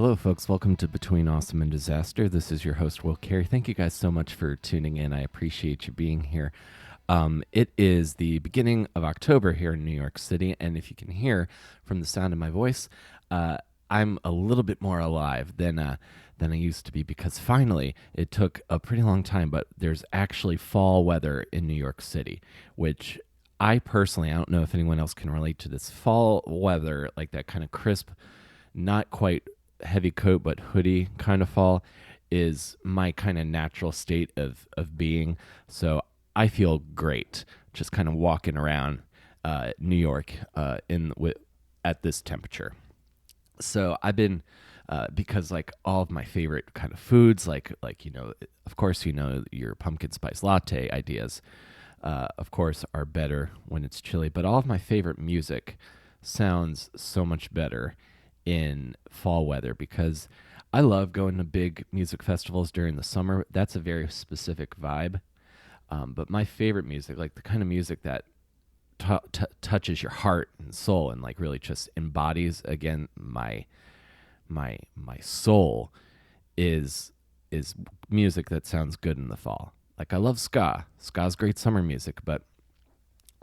Hello, folks. Welcome to Between Awesome and Disaster. This is your host, Will Carey. Thank you guys so much for tuning in. I appreciate you being here. It is the beginning of October here in New York City, and if you can hear from the sound of my voice, I'm a little bit more alive than I used to be because finally it took a pretty long time, but there's actually fall weather in New York City, which I don't know if anyone else can relate to this fall weather, like that kind of crisp, not quite heavy coat but hoodie kind of fall is my kind of natural state of being. So I feel great just kind of walking around New York at this temperature. So I've been because like all of my favorite kind of foods, like of course your pumpkin spice latte ideas, of course, are better when it's chilly. But all of my favorite music sounds so much better in fall weather because I love going to big music festivals during the summer. That's a very specific vibe. But my favorite music, like the kind of music that touches your heart and soul and like really just embodies again my soul, is music that sounds good in the fall. Like I love ska. Ska's great summer music, but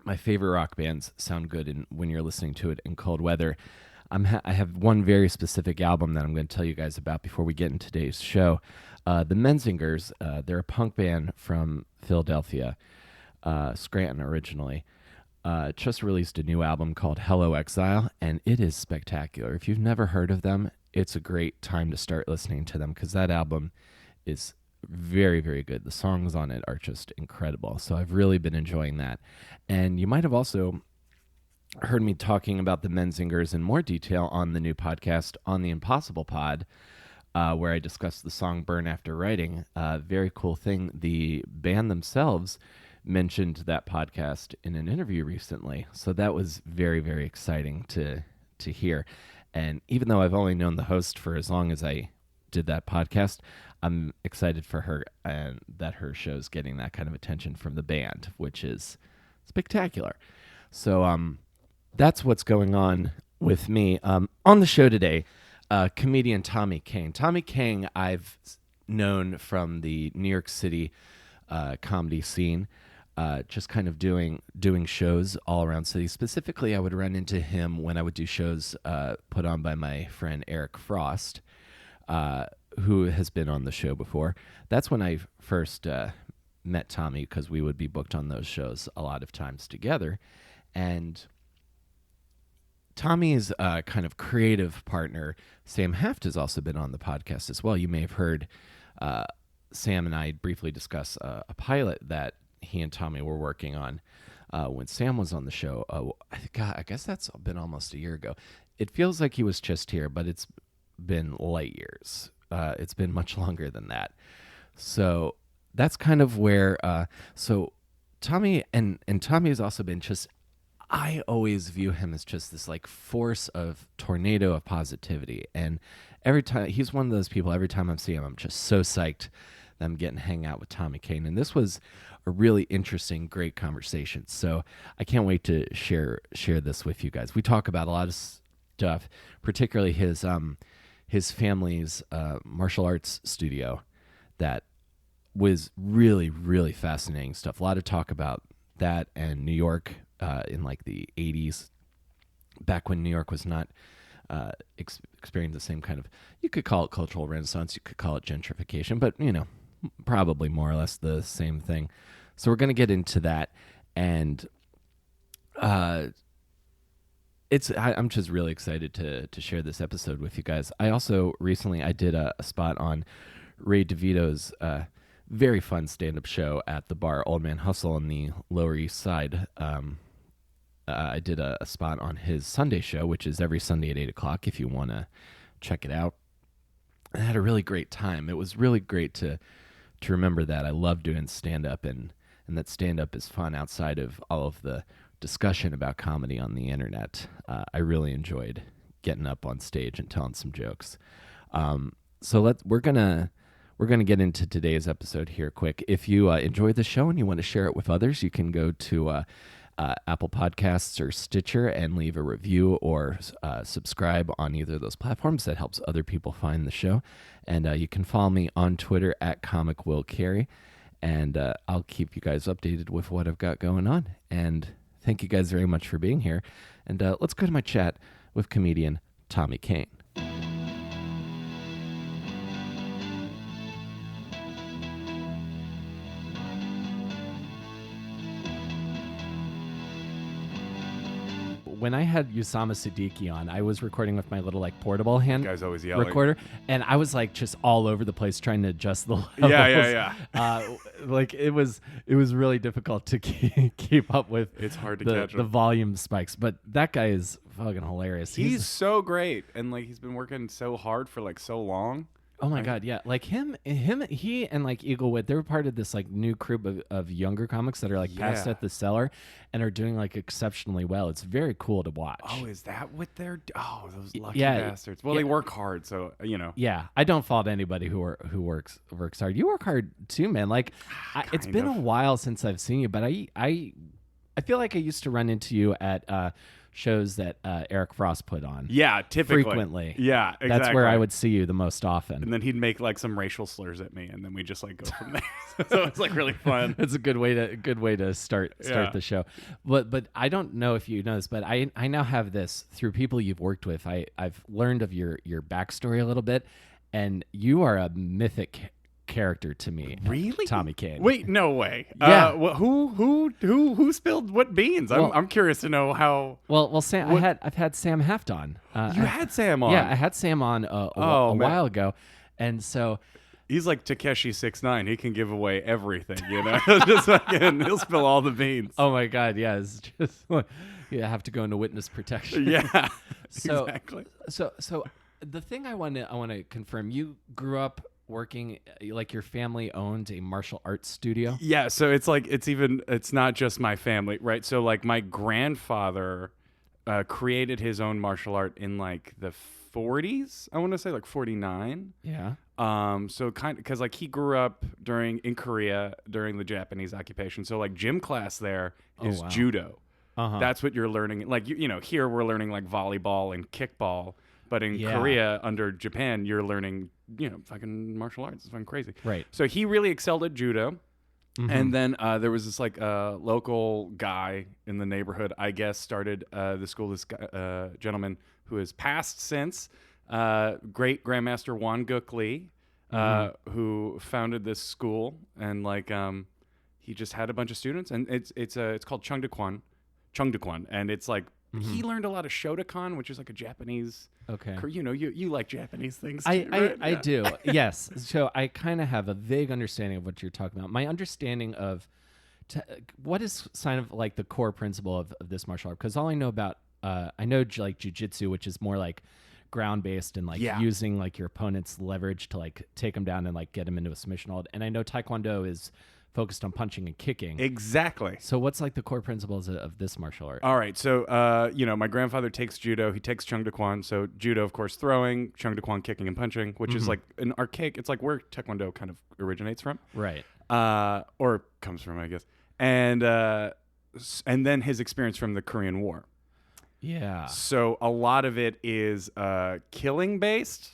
my favorite rock bands sound good when you're listening to it in cold weather. I have one very specific album that I'm going to tell you guys about before we get into today's show. The Menzingers, they're a punk band from Philadelphia, Scranton originally, just released a new album called Hello Exile, and it is spectacular. If you've never heard of them, it's a great time to start listening to them because that album is very, very good. The songs on it are just incredible. So I've really been enjoying that. And you might have also heard me talking about the Menzingers in more detail on the new podcast On the Impossible Pod, where I discussed the song Burn After Writing. Very cool thing. The band themselves mentioned that podcast in an interview recently. So that was very, very exciting to hear. And even though I've only known the host for as long as I did that podcast, I'm excited for her and that her show's getting that kind of attention from the band, which is spectacular. So that's what's going on with me. On the show today, comedian Tommy Kang. Tommy Kang I've known from the New York City comedy scene, just kind of doing shows all around city. Specifically, I would run into him when I would do shows put on by my friend Eric Frost, who has been on the show before. That's when I first met Tommy because we would be booked on those shows a lot of times together. And Tommy's kind of creative partner, Sam Haft, has also been on the podcast as well. You may have heard Sam and I briefly discuss a pilot that he and Tommy were working on when Sam was on the show. I guess that's been almost a year ago. It feels like he was just here, but it's been light years. It's been much longer than that. So that's kind of where. So Tommy and Tommy has also been just. I always view him as just this like force of tornado of positivity. And every time he's one of those people, every time I see him, I'm just so psyched that I'm getting to hang out with Tommy Kang. And this was a really interesting, great conversation. So I can't wait to share this with you guys. We talk about a lot of stuff, particularly his family's martial arts studio that was really, really fascinating stuff. A lot of talk about that and New York, in like the 80s, back when New York was not experiencing the same kind of, you could call it cultural renaissance, you could call it gentrification, but probably more or less the same thing. So we're going to get into that, and I'm just really excited to share this episode with you guys. I also recently I did a spot on Ray DeVito's very fun stand-up show at the bar Old Man Hustle on the Lower East Side. I did a spot on his Sunday show, which is every Sunday at 8 o'clock if you want to check it out. I had a really great time. It was really great to remember that. I love doing stand-up, and that stand-up is fun outside of all of the discussion about comedy on the internet. I really enjoyed getting up on stage and telling some jokes. So we're gonna get into today's episode here quick. If you enjoy the show and you want to share it with others, you can go to Apple Podcasts or Stitcher and leave a review or subscribe on either of those platforms. That helps other people find the show. And you can follow me on Twitter at Comic Will Carey. And I'll keep you guys updated with what I've got going on. And thank you guys very much for being here. And let's go to my chat with comedian Tommy Kang. When I had Usama Siddiqui on, I was recording with my little like portable hand Guy's always yelling. recorder, and I was like just all over the place trying to adjust the levels. Yeah. Like it was really difficult to keep up with. It's hard to catch the volume spikes, but that guy is fucking hilarious. He's so great, and like he's been working so hard for like so long. Oh my God, yeah. Like he and like Eaglewood, they're part of this like new group of younger comics that are like passed at the cellar and are doing like exceptionally well. It's very cool to watch. Oh, is that what they're? Oh, those lucky bastards. Well, they work hard, so you know. Yeah, I don't fault anybody who works hard. You work hard too, man. Like it's been a while since I've seen you, but I feel like I used to run into you at shows that Eric Frost put on. Yeah, typically. Frequently. Yeah, exactly. That's where I would see you the most often. And then he'd make like some racial slurs at me, and then we just like go from there. So it's like really fun. It's a good way to start the show. But I don't know if you know this, but I now have this through people you've worked with. I've learned of your backstory a little bit, and you are a mythic character to me. Really? Tommy Kang. Wait, no way. Yeah. Who spilled what beans? I'm curious to know how. Well, Sam. I've had Sam Heft on. You had Sam on. Yeah, I had Sam on a while ago, and so he's like Takeshi 6ix9ine. He can give away everything, you know. Just fucking, he'll spill all the beans. Oh my God, yeah. It's just you have to go into witness protection. Yeah. So, exactly. So the thing I want to confirm, you grew up working, like your family owned a martial arts studio? Yeah, so it's like it's not just my family, right? So like my grandfather created his own martial art in like the 40s, I want to say like 49. Yeah. So kind of because like he grew up in Korea during the Japanese occupation. So like gym class there is judo. Uh-huh. That's what you're learning. Like you know, here we're learning like volleyball and kickball. But in Korea, under Japan, you're learning, you know, fucking martial arts. It's fucking crazy. Right. So he really excelled at judo. Mm-hmm. And then there was this like local guy in the neighborhood, I guess, started the school. This guy, gentleman who has passed since, great Grandmaster Wan Guk Lee, who founded this school. And like he just had a bunch of students. And it's called Chung De Kwan. And it's like, he learned a lot of Shotokan, which is like a Japanese. Okay. You know, you like Japanese things. Too, right? I do. Yes. So I kind of have a vague understanding of what you're talking about. My understanding of what is kind of like the core principle of this martial art, because all I know about, I know like jujitsu, which is more like ground based and like using like your opponent's leverage to like take them down and like get them into a submission hold. And I know Taekwondo is focused on punching and kicking. Exactly. So what's like the core principles of this martial art? All right. So, you know, my grandfather takes judo. He takes Chung De Kwan. So judo, of course, throwing, Chung De Kwan kicking and punching, which is like an archaic. It's like where Taekwondo kind of originates from. Right. Or comes from, I guess. And then his experience from the Korean War. Yeah. So a lot of it is killing based.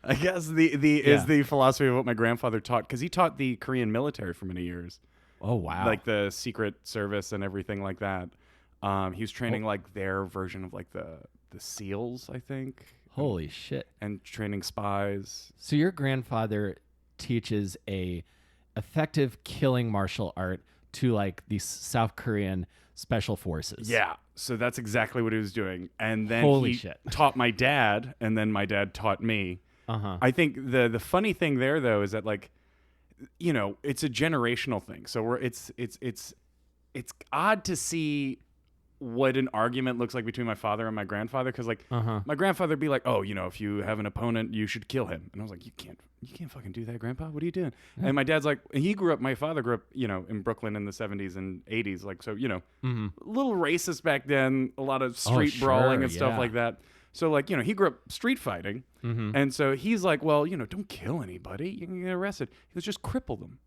I guess is the philosophy of what my grandfather taught, because he taught the Korean military for many years. Oh wow! Like the Secret Service and everything like that. He was training like their version of like the SEALs, I think. Holy shit! And training spies. So your grandfather teaches a effective killing martial art to like the South Korean special forces. Yeah. So that's exactly what he was doing. And then he taught my dad, and then my dad taught me. Uh-huh. I think the funny thing there, though, is that, like, you know, it's a generational thing. So it's odd to see what an argument looks like between my father and my grandfather, because, like, my grandfather would be like, oh, you know, if you have an opponent, you should kill him. And I was like, you can't fucking do that, Grandpa. What are you doing? Yeah. And my dad's like, my father grew up, you know, in Brooklyn in the 70s and 80s. Like, so, you know, a little racist back then, a lot of street brawling and stuff like that. So, like, you know, he grew up street fighting. And so he's like, well, you know, don't kill anybody. You can get arrested. He goes, just cripple them.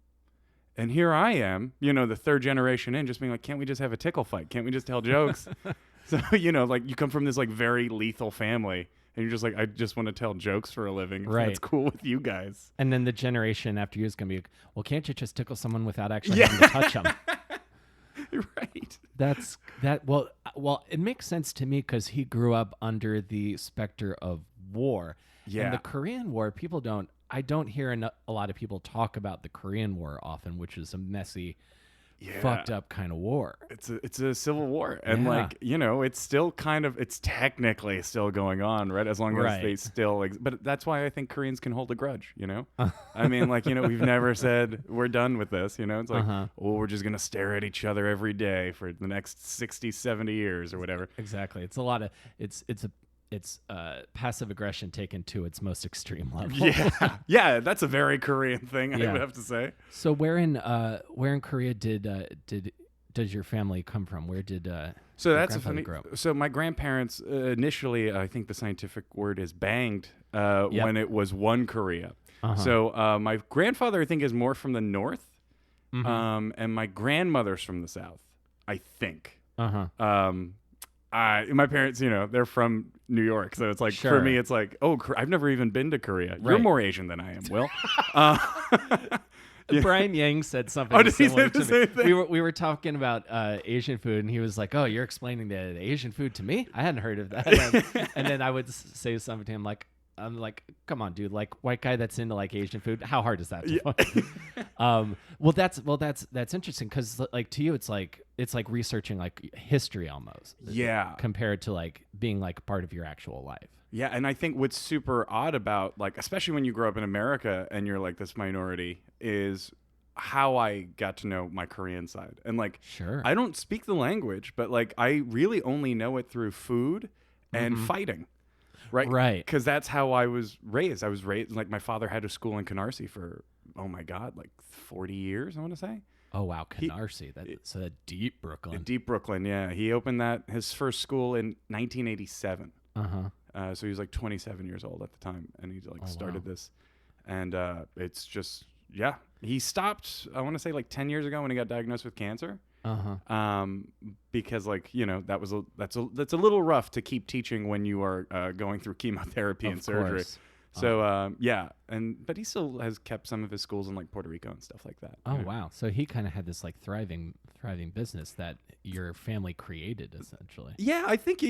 And here I am, the third generation in, just being like, can't we just have a tickle fight? Can't we just tell jokes? So, like you come from this like very lethal family and you're just like, I just want to tell jokes for a living. Right. That's cool with you guys. And then the generation after you is going to be, well, can't you just tickle someone without actually having to touch them? Right. Well, it makes sense to me because he grew up under the specter of war. Yeah. And the Korean War, I don't hear a lot of people talk about the Korean War often, which is a messy, fucked up kind of war. It's a civil war. And it's still it's technically still going on, right? As long as they still, but that's why I think Koreans can hold a grudge, I mean, we've never said we're done with this, it's like, we're just going to stare at each other every day for the next 60, 70 years or whatever. Exactly. It's a lot of, it's passive aggression taken to its most extreme level. Yeah, that's a very Korean thing, I would have to say. So where in Korea does your family come from? Where did so that's a funny. Grow up? So my grandparents initially, I think the scientific word is banged when it was one Korea. So my grandfather, I think, is more from the north, and my grandmother's from the south, I think. My parents, they're from New York, so it's like for me, it's like, oh, I've never even been to Korea. You're more Asian than I am, Will. Brian Yang said something similar to me. We were talking about Asian food, and he was like, "Oh, you're explaining the Asian food to me? I hadn't heard of that." And then I would say something to him like, I'm like, come on, dude, like white guy that's into like Asian food. How hard is that? Well, that's interesting because like to you, it's like researching like history almost. Yeah. Compared to like being like part of your actual life. Yeah. And I think what's super odd about like, especially when you grow up in America and you're like this minority, is how I got to know my Korean side. And like, I don't speak the language, but like I really only know it through food and fighting. Right. Because that's how I was raised. I was raised, like, my father had a school in Canarsie for, oh my God, like 40 years, I want to say. Oh, wow. Canarsie. That's deep Brooklyn. Deep Brooklyn, yeah. He opened his first school in 1987. So he was like 27 years old at the time. And he like started this. And it's just, he stopped, I want to say like 10 years ago when he got diagnosed with cancer. Because like, that's a little rough to keep teaching when you are going through chemotherapy and surgery. Course. So but he still has kept some of his schools in like Puerto Rico and stuff like that. Oh wow! So he kind of had this like thriving business that your family created essentially. Yeah, I think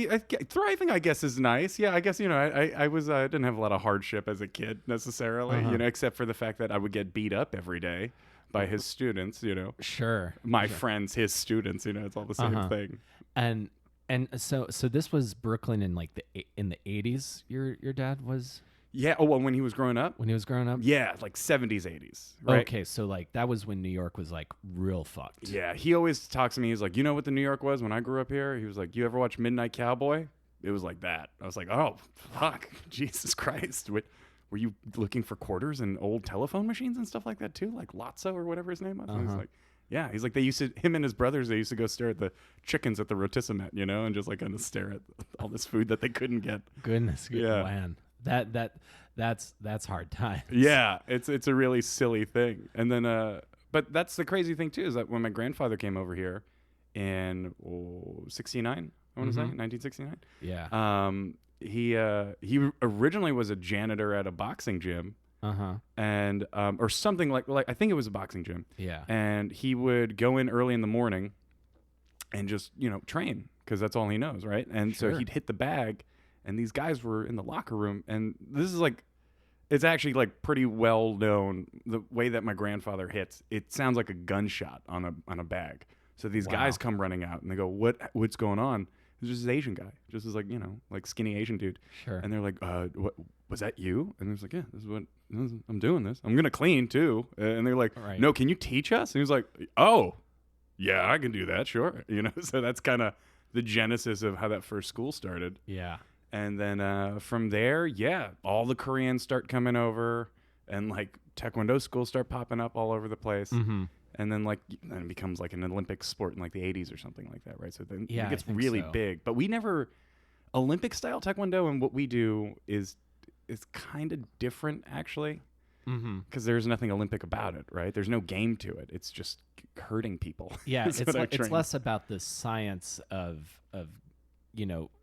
thriving, I guess, is nice. Yeah, I guess I didn't have a lot of hardship as a kid necessarily, except for the fact that I would get beat up every day by his students, Sure. My friends, his students, it's all the same thing. And so this was Brooklyn in like in the 80s. Your dad was. Yeah. Oh, well, when he was growing up. Yeah, like 70s, 80s. Right? Okay, so like that was when New York was like real fucked. Yeah, he always talks to me. He's like, you know what the New York was when I grew up here? He was like, you ever watch Midnight Cowboy? It was like that. I was like, oh fuck, Jesus Christ. Were you looking for quarters and old telephone machines and stuff like that too? Like Lotso or whatever his name was? And he's like, yeah. He's like, him and his brothers, they used to go stare at the chickens at the rotisserie, and just like kind of stare at all this food that they couldn't get. Goodness, man. That's hard times. Yeah, it's a really silly thing. And then, but that's the crazy thing too, is that when my grandfather came over here in 69, I want to say 1969. Yeah. He originally was a janitor at a boxing gym. And or something like I think it was a boxing gym. Yeah. And he would go in early in the morning and just, train because that's all he knows, right? And so he'd hit the bag, and these guys were in the locker room, and this is like, it's actually like pretty well known, the way that my grandfather hits. It sounds like a gunshot on a bag. So these guys come running out and they go, what's going on? It's just this Asian guy, just this like skinny Asian dude. Sure. And they're like, what was that you? And he's like, yeah, I'm doing this. I'm gonna clean too. And they're like, no, can you teach us? And he was like, oh, yeah, I can do that, sure. So that's kind of the genesis of how that first school started. Yeah. And then from there, all the Koreans start coming over, and like Taekwondo schools start popping up all over the place. And then then it becomes like an Olympic sport in like the 80s or something like that, right? So then it gets really big. But we never Olympic style Taekwondo, and what we do is kind of different actually. because there's nothing Olympic about it, right? There's no game to it. It's just hurting people. Yeah, it's less about the science of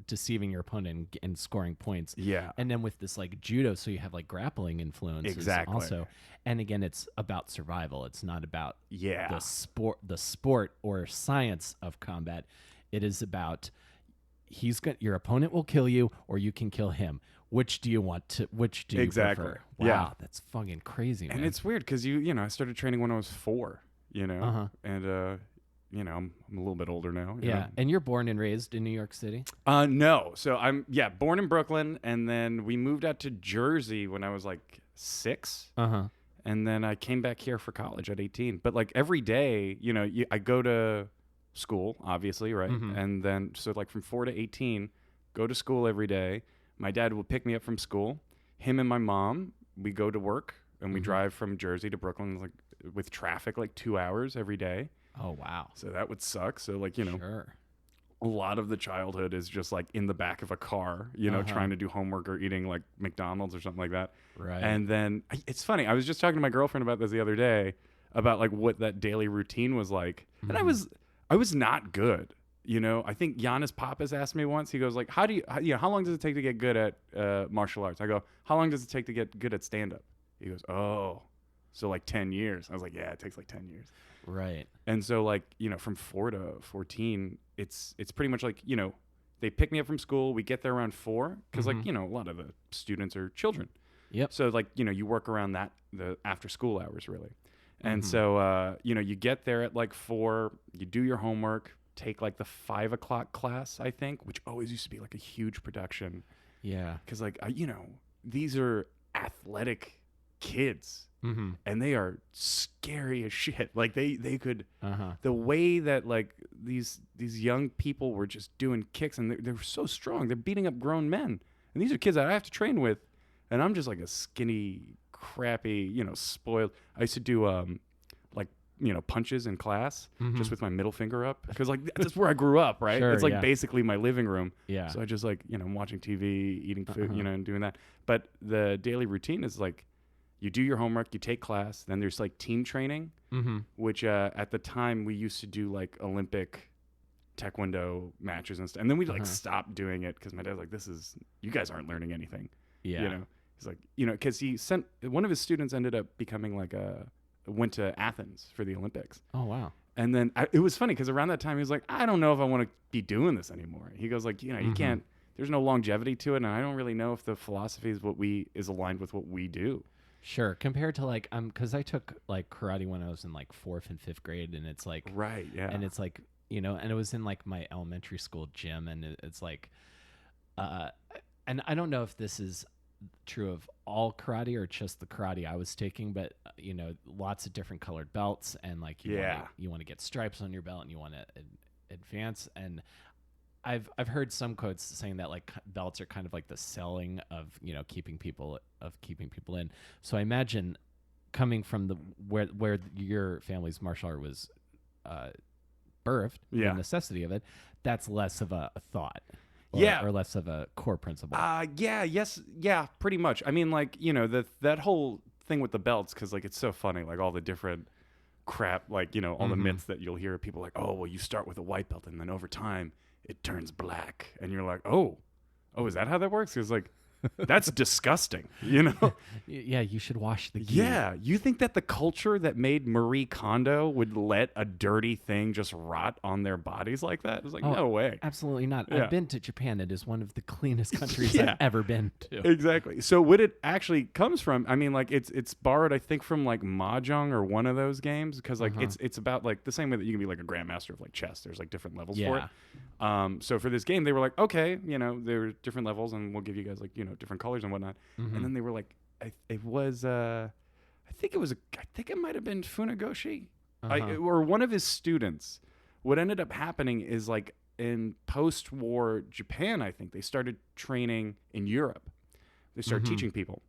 deceiving your opponent and scoring points. Yeah. And then with this like judo, so you have like grappling influences also. And again, it's about survival. It's not about the sport or science of combat. It is about your opponent will kill you or you can kill him. Which do you prefer? Wow, that's fucking crazy, man. And it's weird because I started training when I was 4, and I'm a little bit older now. You know? And you're born and raised in New York City? No. So I'm born in Brooklyn, and then we moved out to Jersey when I was like 6. And then I came back here for college at 18. But like every day, I go to school, obviously, right? And then so like from 4 to 18, go to school every day. My dad will pick me up from school. Him and my mom, we go to work, and we drive from Jersey to Brooklyn like with traffic like 2 hours every day. Oh, wow. So that would suck. So like, Sure. A lot of the childhood is just like in the back of a car, trying to do homework or eating like McDonald's or something like that. Right. And then it's funny. I was just talking to my girlfriend about this the other day about like what that daily routine was like. And I was not good. I think Giannis Papas asked me once, he goes like, how long does it take to get good at martial arts? I go, how long does it take to get good at stand-up? He goes, oh, so like 10 years. I was like, yeah, it takes like 10 years. Right. And so like, from 4 to 14, it's pretty much like, they pick me up from school. We get there around 4 because like, a lot of the students are children. Yep. So like, you work around the after school hours really. And so, you get there at like 4, you do your homework, take like the 5 o'clock class, I think, which always used to be like a huge production. Yeah. Because like, these are athletic kids. And they are scary as shit. Like they could, the way that like these young people were just doing kicks and they were so strong. They're beating up grown men. And these are kids that I have to train with. And I'm just like a skinny, crappy, spoiled. I used to do punches in class just with my middle finger up. Because like that's where I grew up, right? Sure, it's like basically my living room. Yeah. So I just like, I'm watching TV, eating food, and doing that. But the daily routine is like, you do your homework, you take class, then there's like team training, which at the time we used to do like Olympic taekwondo matches and stuff. And then we like stopped doing it because my dad's like, you guys aren't learning anything. Yeah. He's like, because he sent, one of his students ended up becoming like went to Athens for the Olympics. Oh, wow. And then it was funny because around that time he was like, I don't know if I want to be doing this anymore. He goes like, you can't, there's no longevity to it. And I don't really know if the philosophy is aligned with what we do. Sure. Compared to like, because I took like karate when I was in like 4th and 5th grade, and it's like, right, yeah, and it's like, and it was in like my elementary school gym, and it's like, and I don't know if this is true of all karate or just the karate I was taking, but lots of different colored belts, and like you want to get stripes on your belt, and you want to advance, and I've heard some quotes saying that like belts are kind of like the selling of keeping people in. So I imagine coming from the where your family's martial art was birthed, the necessity of it, that's less of a thought. Or less of a core principle. Pretty much. I mean, like, that whole thing with the belts, because like it's so funny, like all the different crap, like all the myths that you'll hear, people like, oh well, you start with a white belt and then over time it turns black, and you're like, oh, is that how that works? It's like, that's disgusting, Yeah, you should wash the gi. Yeah, you think that the culture that made Marie Kondo would let a dirty thing just rot on their bodies like that? It's like, no way. Absolutely not. Yeah. I've been to Japan. It is one of the cleanest countries I've ever been to. Exactly. So what it actually comes from, I mean, like it's borrowed, I think, from like Mahjong or one of those games, because like it's about like the same way that you can be like a grandmaster of like chess. There's like different levels for it. So for this game, they were like, okay, there are different levels, and we'll give you guys like different colors and whatnot. And then they were like, I think it might have been Funagoshi, or one of his students. What ended up happening is like in post-war Japan, I think they started training in Europe. They started teaching people,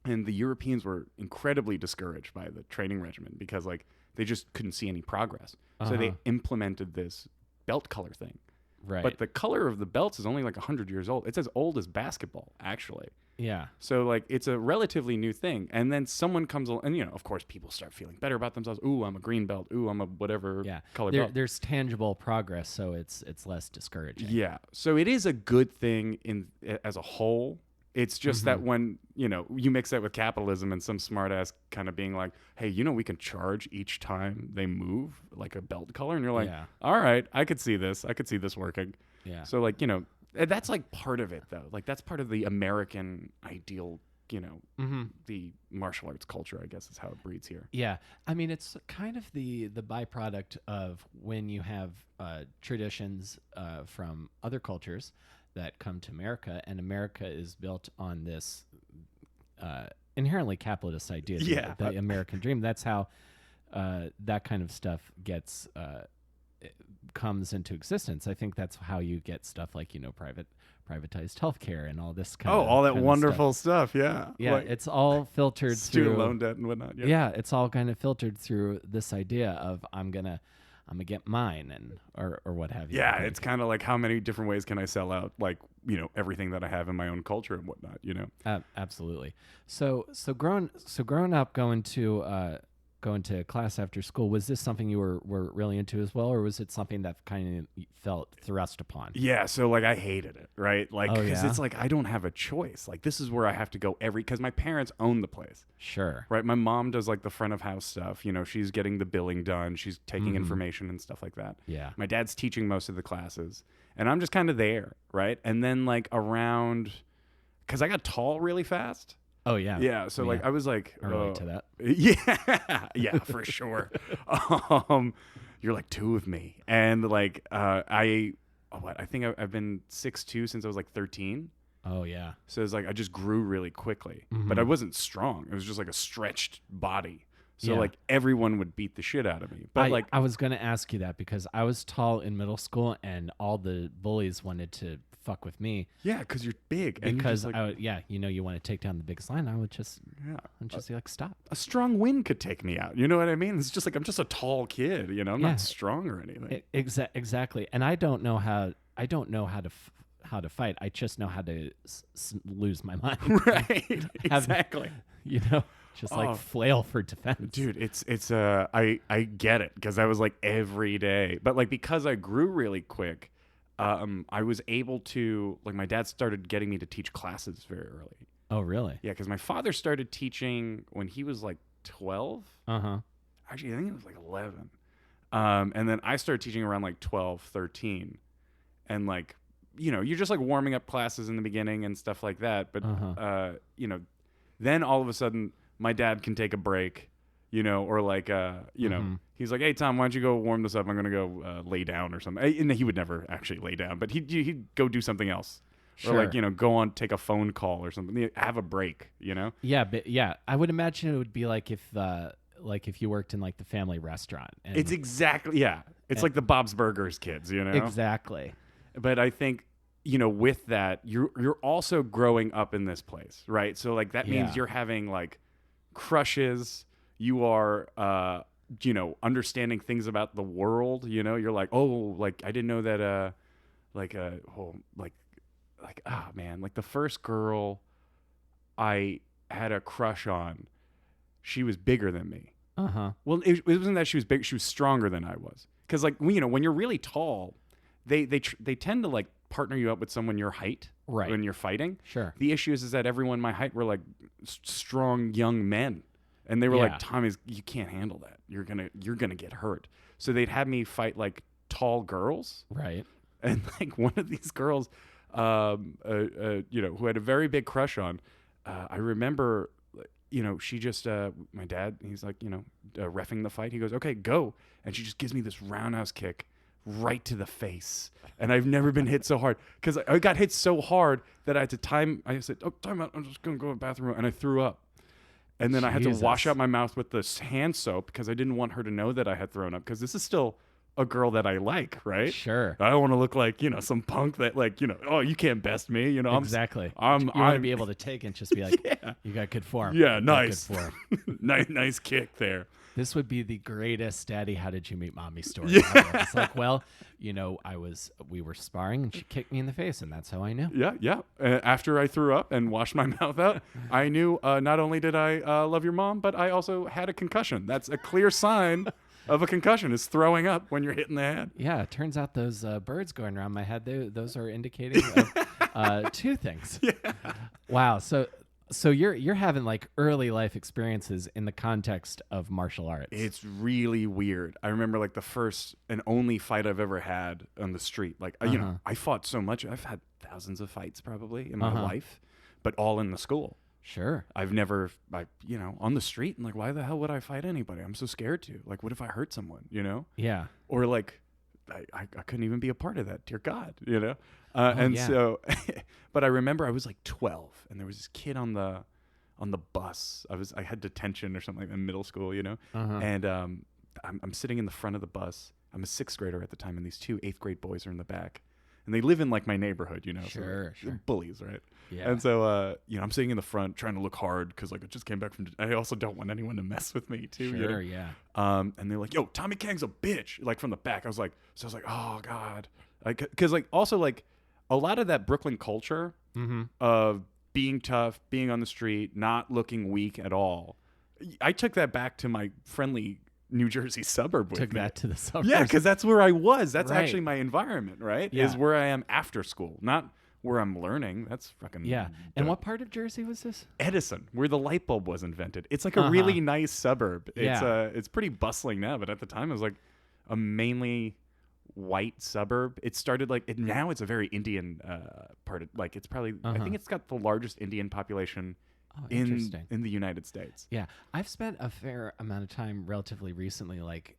and the Europeans were incredibly discouraged by the training regimen because like they just couldn't see any progress. So they implemented this belt color thing. Right. But the color of the belts is only like 100 years old. It's as old as basketball, actually. Yeah. So like it's a relatively new thing. And then someone comes along and, of course people start feeling better about themselves. Ooh, I'm a green belt. Ooh, I'm a whatever color belt. There's tangible progress, so it's less discouraging. Yeah. So it is a good thing as a whole. It's just that when, you mix that with capitalism and some smart ass kind of being like, hey, we can charge each time they move like a belt color. And you're like, all right, I could see this. I could see this working. Yeah. So like, that's like part of it though. Like that's part of the American ideal, the martial arts culture, I guess is how it breeds here. Yeah. I mean, it's kind of the byproduct of when you have traditions from other cultures that come to America, and America is built on this inherently capitalist idea, the American dream. That's how that kind of stuff comes into existence. I think that's how you get stuff like privatized healthcare and all this kind of all that wonderful stuff. Yeah, like it's all filtered student through loan debt and whatnot. Yeah, it's all kind of filtered through this idea of I'm gonna get mine and or what have you. Yeah, it's kind of like how many different ways can I sell out like everything that I have in my own culture and whatnot. Absolutely. So growing up, going to class after school, was this something you were really into as well, or was it something that kind of felt thrust upon? Yeah, so like I hated it, right? Like because it's like I don't have a choice. Like this is where I have to go because my parents own the place. Sure. Right, my mom does like the front of house stuff. She's getting the billing done. She's taking information and stuff like that. Yeah. My dad's teaching most of the classes, and I'm just kind of there, right? And then like around, because I got tall really fast. Oh yeah. Yeah. So like I was like, I relate to that. Yeah, for sure. You're like two of me, and like I think I've been 6'2" since I was like 13. Oh yeah. So it's like I just grew really quickly, but I wasn't strong. It was just like a stretched body. So like everyone would beat the shit out of me. But I was gonna ask you that because I was tall in middle school, and all the bullies wanted to fuck with me. Yeah, because you're big. Because you want to take down the biggest line. I would just be like, stop. A strong wind could take me out. You know what I mean? It's just like I'm just a tall kid. I'm not strong or anything. Exactly. And I don't know how to fight. I just know how to lose my mind. Right. Exactly. Just like flail for defense. Dude, I get it because I was like every day. But like because I grew really quick, I was able to, like, my dad started getting me to teach classes very early. Oh, really? Yeah, because my father started teaching when he was like 12. Actually, I think it was like 11. And then I started teaching around like 12, 13. And like, you're just like warming up classes in the beginning and stuff like that. But, then all of a sudden my dad can take a break. Or like, he's like, hey, Tom, why don't you go warm this up? I'm going to go lay down or something. And he would never actually lay down, but he'd go do something else. Sure. Or like, go on, take a phone call or something. Have a break, Yeah, but yeah, I would imagine it would be like if you worked in like the family restaurant. And it's exactly, it's like the Bob's Burgers kids, Exactly. But I think, with that, you're also growing up in this place, right? So like that means you're having like crushes. You are, understanding things about the world. You're like, oh, like I didn't know that. Like the first girl I had a crush on, she was bigger than me. Well, it wasn't that she was big; she was stronger than I was. Because like when you're really tall, they tend to like partner you up with someone your height, right? When you're fighting. Sure. The issue is that everyone my height were like strong young men. And they were like, Tommy, you can't handle that. You're gonna get hurt. So they'd have me fight like tall girls, right? And like one of these girls, who had a very big crush on, I remember, she just my dad. He's like, reffing the fight. He goes, okay, go, and she just gives me this roundhouse kick right to the face, and I've never been hit so hard because I got hit so hard that I had to time. I said, oh, time out. I'm just gonna go to the bathroom, and I threw up. And then I had to wash out my mouth with this hand soap because I didn't want her to know that I had thrown up because this is still a girl that I like, right? Sure. I don't want to look like, some punk that like, oh, you can't best me, Exactly. You want to be able to take and just be like, you got good form. Yeah, you nice. Good form. nice kick there. This would be the greatest Daddy, how did you meet mommy story. Yeah. Ever. It's like, well, we were sparring and she kicked me in the face and that's how I knew. Yeah. After I threw up and washed my mouth out, I knew not only did I love your mom, but I also had a concussion. That's a clear sign of a concussion, is throwing up when you're hit in the head. Yeah, it turns out those birds going around my head, those are indicating of, two things. Yeah. Wow. So you're having like early life experiences in the context of martial arts. It's really weird. I remember like the first and only fight I've ever had on the street. Like, I fought so much. I've had thousands of fights probably in my life, but all in the school. Sure. I've never, on the street, and like, why the hell would I fight anybody? I'm so scared to. Like, what if I hurt someone, Yeah. Or like, I couldn't even be a part of that. Dear God, So, but I remember I was like 12, and there was this kid on the bus. I had detention or something like that in middle school, and I'm sitting in the front of the bus. I'm a 6th grader at the time, and these 2 8th grade boys are in the back. And they live in like my neighborhood, Sure, so sure. Bullies, right? Yeah. And so, I'm sitting in the front trying to look hard because like I just came back from. I also don't want anyone to mess with me too. Sure, yeah. And they're like, "Yo, Tommy Kang's a bitch!" Like from the back. I was like, "Oh God," because like also like a lot of that Brooklyn culture of being tough, being on the street, not looking weak at all. I took that back to my friendly New Jersey suburb with Took me. that to the suburbs. Yeah, because that's where I was. That's Right. actually my environment, right? Yeah. Is where I am after school, not where I'm learning. That's fucking Yeah. And what part of Jersey was this? Edison, where the light bulb was invented. It's like a really nice suburb. Yeah. It's pretty bustling now, but at the time it was like a mainly white suburb. It started like now it's a very Indian part of, like it's probably I think it's got the largest Indian population in the United States. Yeah, I've spent a fair amount of time relatively recently, like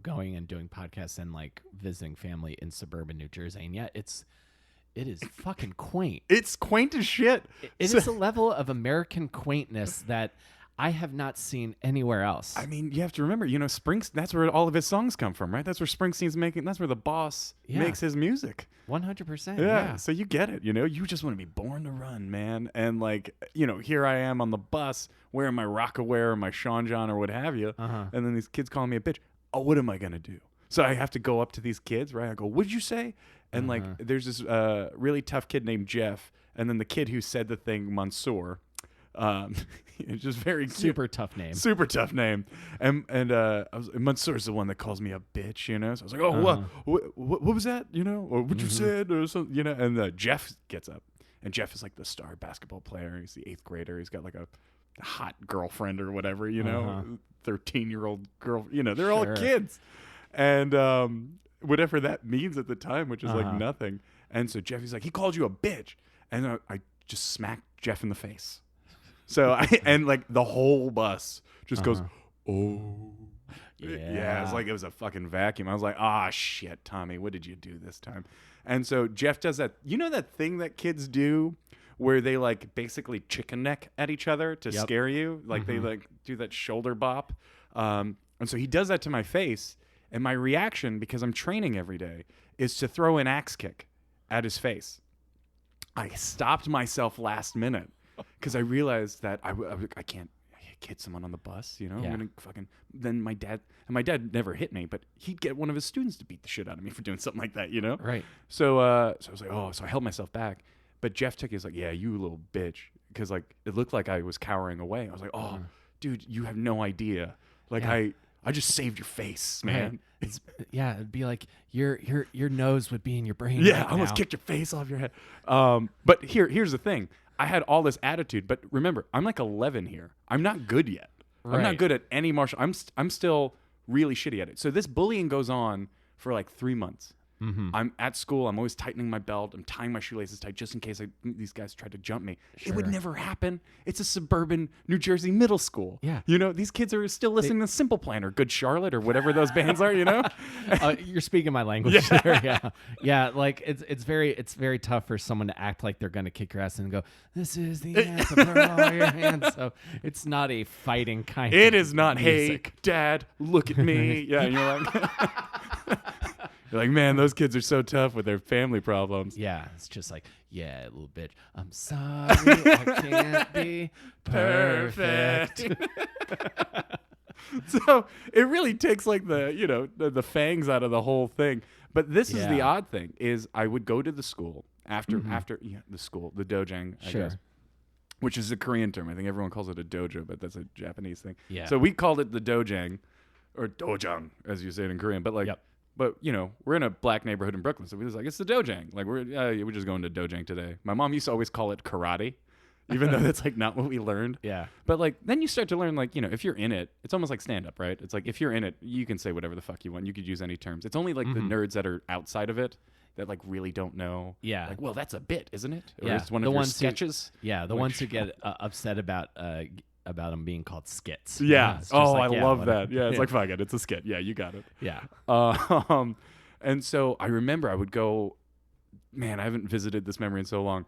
going and doing podcasts and like visiting family in suburban New Jersey, and it is fucking quaint. It's quaint as shit. It is a level of American quaintness that I have not seen anywhere else. I mean, you have to remember, that's where all of his songs come from, right? That's where Springsteen's making. That's where the boss makes his music. 100%. Yeah. So you get it, you just want to be born to run, man. And like, here I am on the bus wearing my Rockaware or my Sean John or what have you. And then these kids calling me a bitch. Oh, what am I going to do? So I have to go up to these kids, right? I go, what'd you say? And like, there's this really tough kid named Jeff. And then the kid who said the thing, Mansoor. It's just very cute. Super tough name. And Mansoor's the one that calls me a bitch, So I was like, oh, what was that, or what you said or something, And Jeff gets up, and Jeff is like the star basketball player. He's the 8th grader. He's got like a hot girlfriend or whatever, 13-year-old girl. They're all kids, and whatever that means at the time, which is like nothing. And so Jeff, he's like, he called you a bitch, and I just smacked Jeff in the face. So and like the whole bus just goes, oh, yeah. It's like it was a fucking vacuum. I was like, shit, Tommy, what did you do this time? And so Jeff does that. That thing that kids do where they like basically chicken neck at each other to scare you, like they like do that shoulder bop. And so he does that to my face, and my reaction, because I'm training every day, is to throw an axe kick at his face. I stopped myself last minute. Because I realized that I can't hit someone on the bus, I'm gonna fucking. Then my dad never hit me, but he'd get one of his students to beat the shit out of me for doing something like that, Right. So I was like, so I held myself back, but Jeff took it. He's like, yeah, you little bitch, because like it looked like I was cowering away. I was like, dude, you have no idea. Like I just saved your face, man. Right. It'd be like your nose would be in your brain. Yeah, right I almost now. kicked your face off your head. But here's the thing. I had all this attitude, but remember, I'm like 11 here. I'm not good yet. Right. I'm not good at any martial. I'm still really shitty at it. So this bullying goes on for like 3 months. Mm-hmm. I'm at school. I'm always tightening my belt. I'm tying my shoelaces tight just in case these guys try to jump me. Sure. It would never happen. It's a suburban New Jersey middle school. Yeah. You know, these kids are still listening to Simple Plan or Good Charlotte or whatever those bands are, you know? You're speaking my language there. Yeah. Yeah. Like it's very tough for someone to act like they're going to kick your ass and go, this is the anthem for all your hands. So it's not a fighting kind It of is not, music. hey, Dad, look at me. Yeah. And you're like... You're like, man, those kids are so tough with their family problems. Yeah, it's just like, yeah, little bitch, I'm sorry, I can't be perfect. So it really takes like the fangs out of the whole thing. But this is the odd thing is I would go to the school after the school, the dojang, I guess, which is a Korean term. I think everyone calls it a dojo, but that's a Japanese thing. Yeah. So we called it the dojang or dojang, as you say it in Korean. But But, we're in a black neighborhood in Brooklyn, so we was like, it's the dojang. Like, we're just going to dojang today. My mom used to always call it karate, even though that's, like, not what we learned. Yeah. But, like, then you start to learn, like, if you're in it, it's almost like stand-up, right? It's like, if you're in it, you can say whatever the fuck you want. You could use any terms. It's only, like, the nerds that are outside of it that, like, really don't know. Yeah. Like, well, that's a bit, isn't it? Or Yeah. it's one of your sketches. The ones who get upset about them being called skits. Yeah. Oh, like, I love that. Yeah, it's like, fuck it. It's a skit. Yeah, you got it. Yeah. And so I remember I would go, man, I haven't visited this memory in so long.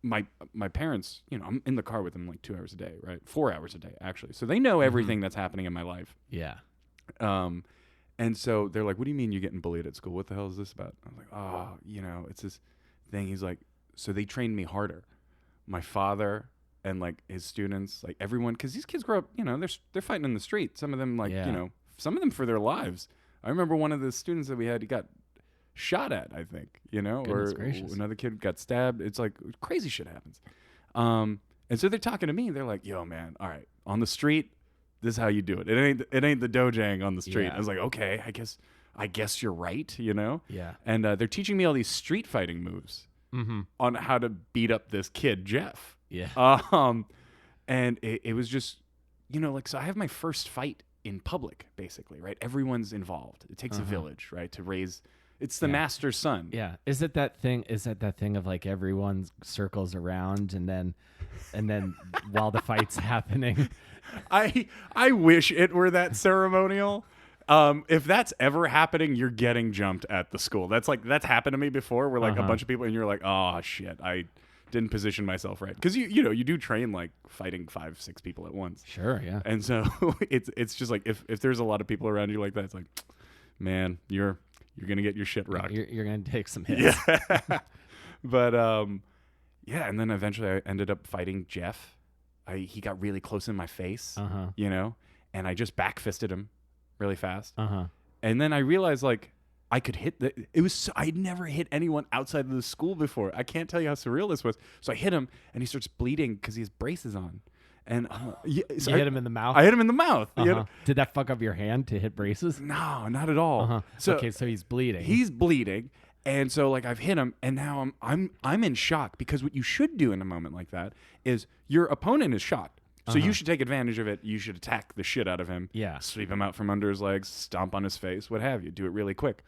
My parents, I'm in the car with them like 2 hours a day, right? 4 hours a day, actually. So they know everything that's happening in my life. Yeah. And so they're like, what do you mean you're getting bullied at school? What the hell is this about? I was like, it's this thing. He's like, so they trained me harder. My father and like his students, like everyone, because these kids grow up, they're fighting in the street. Some of them some of them for their lives. I remember one of the students that we had, he got shot at, I think, Goodness gracious. Another kid got stabbed. It's like crazy shit happens. And so they're talking to me. They're like, yo, man, all right, on the street, this is how you do it. It ain't the dojang on the street. Yeah. I was like, okay, I guess you're right, Yeah. And they're teaching me all these street fighting moves on how to beat up this kid, Jeff. Yeah. And it was just, so I have my first fight in public, basically, right? Everyone's involved. It takes a village, right, to raise. It's the master's son. Yeah. Is it that thing of like everyone circles around and then while the fight's happening? I wish it were that ceremonial. If that's ever happening, you're getting jumped at the school. That's happened to me before where like a bunch of people and you're like, oh shit, I didn't position myself right. Because you do train like fighting 5-6 people at once. Sure, yeah. And so it's just like if there's a lot of people around you like that, it's like, man, you're gonna get your shit rocked. You're gonna take some hits. Yeah. But and then eventually I ended up fighting Jeff. He got really close in my face, and I just back fisted him really fast. And then I realized like I could hit I'd never hit anyone outside of the school before. I can't tell you how surreal this was. So I hit him and he starts bleeding because he has braces on. And so you hit him in the mouth? I hit him in the mouth. Did that fuck up your hand to hit braces? No, not at all. So he's bleeding. He's bleeding. And so like I've hit him and now I'm in shock because what you should do in a moment like that is your opponent is shocked. So you should take advantage of it. You should attack the shit out of him. Yeah. Sweep him out from under his legs, stomp on his face, what have you. Do it really quick.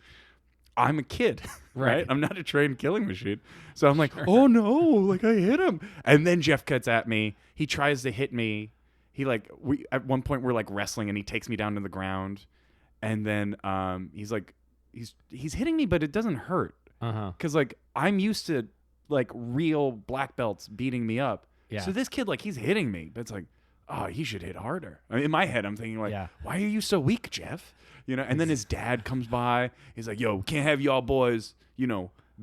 I'm a kid, right? I'm not a trained killing machine. So I'm like, oh no, like I hit him. And then Jeff cuts at me. He tries to hit me. At one point we're like wrestling and he takes me down to the ground. And then he's like, he's hitting me, but it doesn't hurt. Cause like I'm used to like real black belts beating me up. Yeah. So this kid, like he's hitting me, but it's like, oh, he should hit harder. I mean, in my head, I'm thinking like, why are you so weak, Jeff? And then his dad comes by. He's like, yo, can't have y'all boys,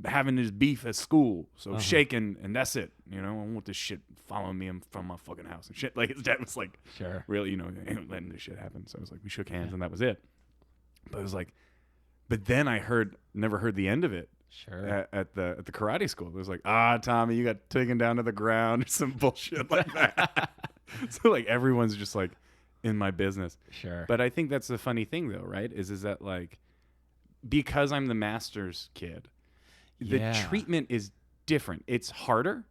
having this beef at school. So shaking, and that's it. I don't want this shit following me from my fucking house and shit. Like his dad was like, sure, really, ain't letting this shit happen. So I was like, we shook hands and that was it. But it was like, but then I never heard the end of it. Sure. At the karate school, it was like, Tommy, you got taken down to the ground or some bullshit like that. So like everyone's just like in my business. Sure. But I think that's the funny thing though, right? Is that like because I'm the master's kid, the treatment is different. It's harder.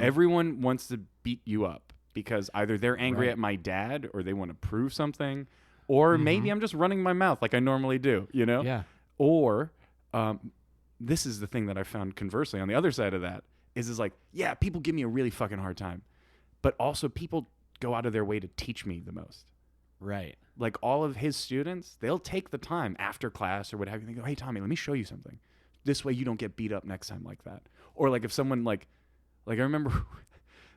Everyone wants to beat you up because either they're angry at my dad or they want to prove something, or maybe I'm just running my mouth like I normally do, Yeah. Or this is the thing that I found conversely on the other side of that is like, yeah, people give me a really fucking hard time, but also people go out of their way to teach me the most. Right. Like all of his students, they'll take the time after class or what have you. They go, hey, Tommy, let me show you something. This way you don't get beat up next time like that. Or like if someone like I remember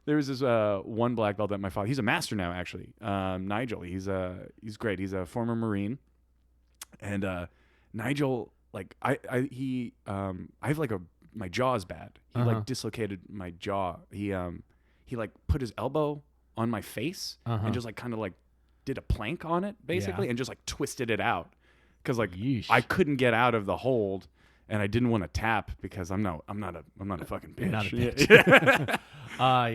there was this one black belt that my father, he's a master now actually, Nigel. He's great. He's a former Marine. And Nigel, like I have like my jaw is bad. He like dislocated my jaw. He like put his elbow on my face and just like kind of like did a plank on it basically and just like twisted it out because like I couldn't get out of the hold and I didn't want to tap because I'm not a fucking bitch. You're not a bitch.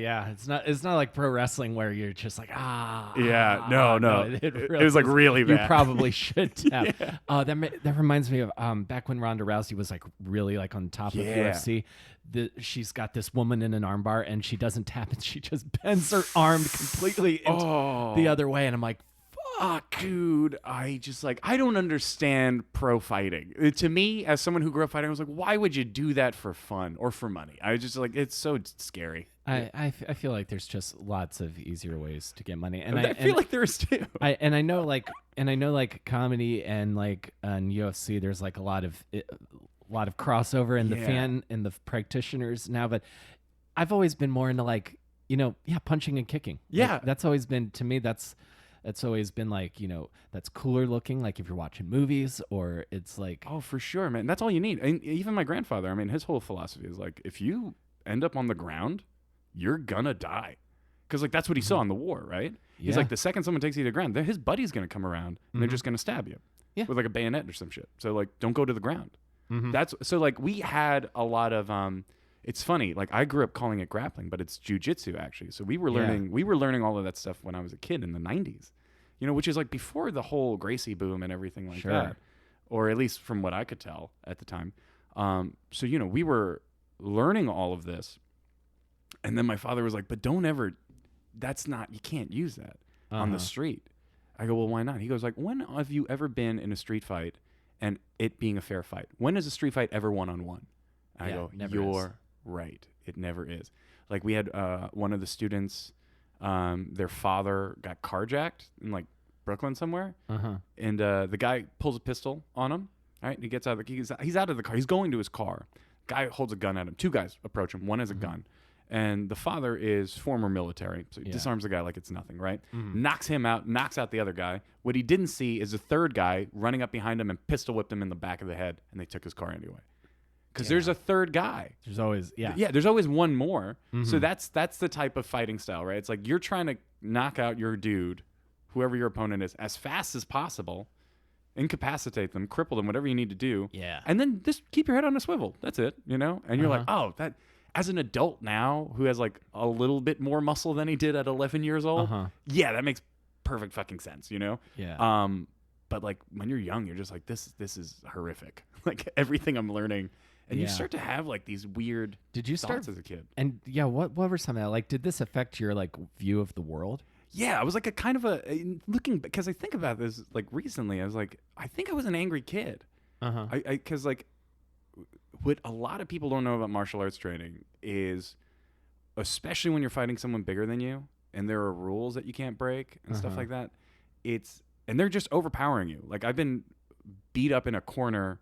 Yeah, it's not like pro wrestling where you're just like no. It was like really bad. You probably should tap. That reminds me of back when Ronda Rousey was like really like on top of UFC. She's got this woman in an armbar and she doesn't tap and she just bends her arm completely the other way and I'm like, fuck, dude, I don't understand pro fighting. To me, as someone who grew up fighting, I was like, why would you do that for fun or for money? I was just like, it's so scary. I feel like there's just lots of easier ways to get money, and I feel like there is too. I know like comedy and like on UFC, there's like a lot of crossover in the fan and the practitioners now, but I've always been more into like punching and kicking. Yeah, like, that's always been to me. That's always been like that's cooler looking. Like if you're watching movies or it's like for sure, man. That's all you need. And even my grandfather, I mean, his whole philosophy is like if you end up on the ground, you're gonna die. Because like that's what he saw in the war, right? He's like the second someone takes you to the ground, his buddy's gonna come around and they're just gonna stab you with like a bayonet or some shit. So like don't go to the ground. That's so like we had a lot of it's funny, like I grew up calling it grappling, but it's jujitsu actually. So we were learning all of that stuff when I was a kid in the 90s. Which is like before the whole Gracie boom and everything like that. Or at least from what I could tell at the time. So we were learning all of this. And then my father was like, but don't ever, you can't use that on the street. I go, well, why not? He goes like, when have you ever been in a street fight and it being a fair fight? When is a street fight ever one-on-one? I go, you're right. It never is. Like we had one of the students, their father got carjacked in like Brooklyn somewhere. And the guy pulls a pistol on him. Right. He gets out of he's out of the car. He's going to his car. Guy holds a gun at him. Two guys approach him. One has a gun. And the father is former military, so he disarms the guy like it's nothing, right? Knocks him out, knocks out the other guy. What he didn't see is a third guy running up behind him and pistol whipped him in the back of the head, and they took his car anyway. Because there's a third guy. There's always, there's always one more. So that's the type of fighting style, right? It's like you're trying to knock out your dude, whoever your opponent is, as fast as possible, incapacitate them, cripple them, whatever you need to do. Yeah. And then just keep your head on a swivel. That's it, And you're like, oh, that... As an adult now who has like a little bit more muscle than he did at 11 years old, that makes perfect fucking sense, Yeah. But like when you're young, you're just like, this is horrific. Like everything I'm learning. And you start to have like these weird thoughts as a kid. And what were some of that? Like, did this affect your like view of the world? Yeah, I was like a kind of looking, because I think about this like recently, I was like, I think I was an angry kid. Because like, what a lot of people don't know about martial arts training is, especially when you're fighting someone bigger than you and there are rules that you can't break and stuff like that, and they're just overpowering you. Like I've been beat up in a corner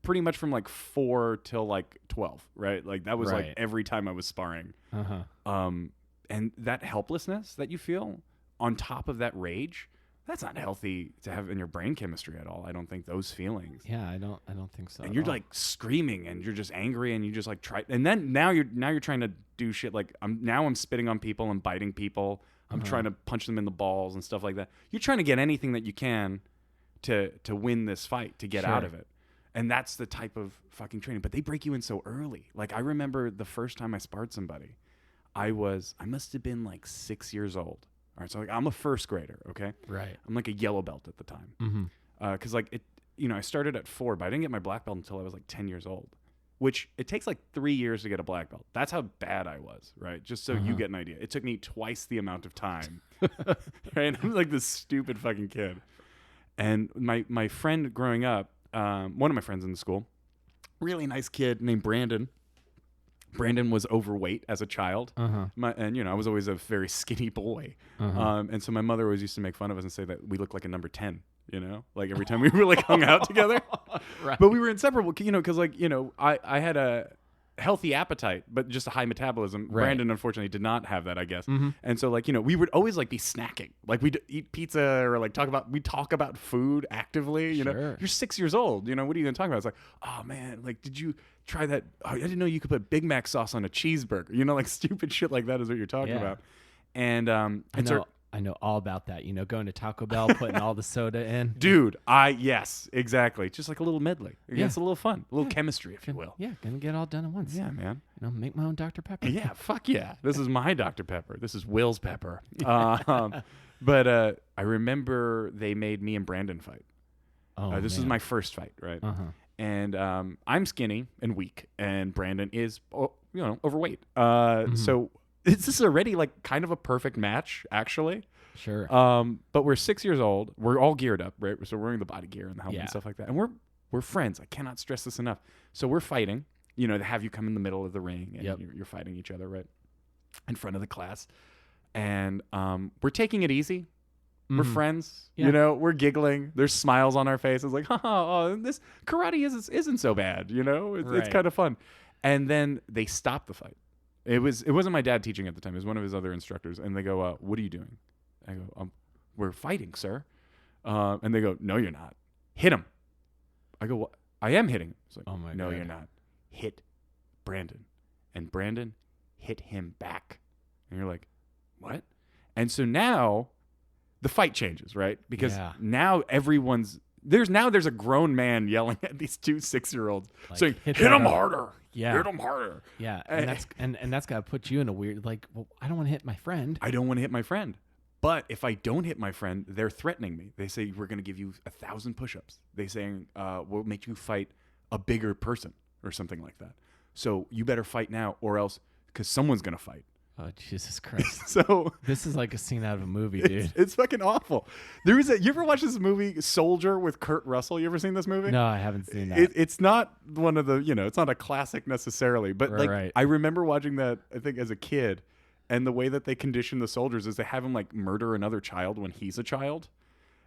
pretty much from like 4 till like 12, right? Like that was like every time I was sparring. And that helplessness that you feel on top of that rage, that's not healthy to have in your brain chemistry at all. I don't think those feelings. Yeah, I don't think so. And you're like screaming and you're just angry and you just like try. And then now you're trying to do shit like I'm spitting on people and biting people. I'm trying to punch them in the balls and stuff like that. You're trying to get anything that you can to win this fight, to get out of it. And that's the type of fucking training. But they break you in so early. Like I remember the first time I sparred somebody, I must have been like 6 years old. All right, so like I'm a first grader, okay? Right. I'm like a yellow belt at the time. Because like it, I started at 4, but I didn't get my black belt until I was like 10 years old, which it takes like 3 years to get a black belt. That's how bad I was, right? Just so you get an idea. It took me twice the amount of time, right? I'm like this stupid fucking kid. And my friend growing up, one of my friends in the school, really nice kid named Brandon. Brandon was overweight as a child, and I was always a very skinny boy, and so my mother always used to make fun of us and say that we looked like a number 10, like every time we were like hung out together. Right. But we were inseparable, because I had a healthy appetite, but just a high metabolism. Right. Brandon unfortunately did not have that, I guess. And so we would always be snacking, we'd eat pizza or talk about food actively. Sure. You're 6 years old. What are you gonna talk about? It's like, oh man, did you try that? Oh, I didn't know you could put Big Mac sauce on a cheeseburger. Stupid shit like that is what you're talking about. And I know all about that. Going to Taco Bell, putting all the soda in. Dude, yes, exactly. Just like a little medley. It's a little fun, a little chemistry, if you will. Yeah, gonna get all done at once. Yeah, man. Make my own Dr. Pepper. Yeah, fuck yeah. This is my Dr. Pepper. This is Will's pepper. But I remember they made me and Brandon fight. This was my first fight, right? And I'm skinny and weak, and Brandon is, overweight. So this is already kind of a perfect match, actually. Sure. But we're 6 years old. We're all geared up, right? So we're wearing the body gear and the helmet and stuff like that. And we're friends. I cannot stress this enough. So we're fighting. They have you come in the middle of the ring, and you're fighting each other, right, in front of the class. And we're taking it easy. We're friends, we're giggling. There's smiles on our faces, this karate isn't so bad, it's kind of fun. And then they stopped the fight. It wasn't my dad teaching at the time. It was one of his other instructors. And they go, what are you doing? I go, we're fighting, sir. And they go, no, you're not. Hit him. I go, what? I am hitting him. It's like, oh my God. No, you're not. Hit Brandon. And Brandon hit him back. And you're like, what? And so now the fight changes, right? Because now there's a grown man yelling at these two 6-year-olds saying, hit him harder. Yeah. Hit him harder. Yeah. And that's got to put you in a weird, I don't want to hit my friend. I don't want to hit my friend. But if I don't hit my friend, they're threatening me. They say, we're going to give you 1,000 push-ups. They saying, we'll make you fight a bigger person or something like that. So you better fight now or else, because someone's going to fight. Oh, Jesus Christ. So this is like a scene out of a movie, dude. It's fucking awful. You ever watch this movie Soldier with Kurt Russell? You ever seen this movie? No, I haven't seen that. It's not one of the, it's not a classic necessarily, but I remember watching that, I think, as a kid, and the way that they condition the soldiers is they have him murder another child when he's a child.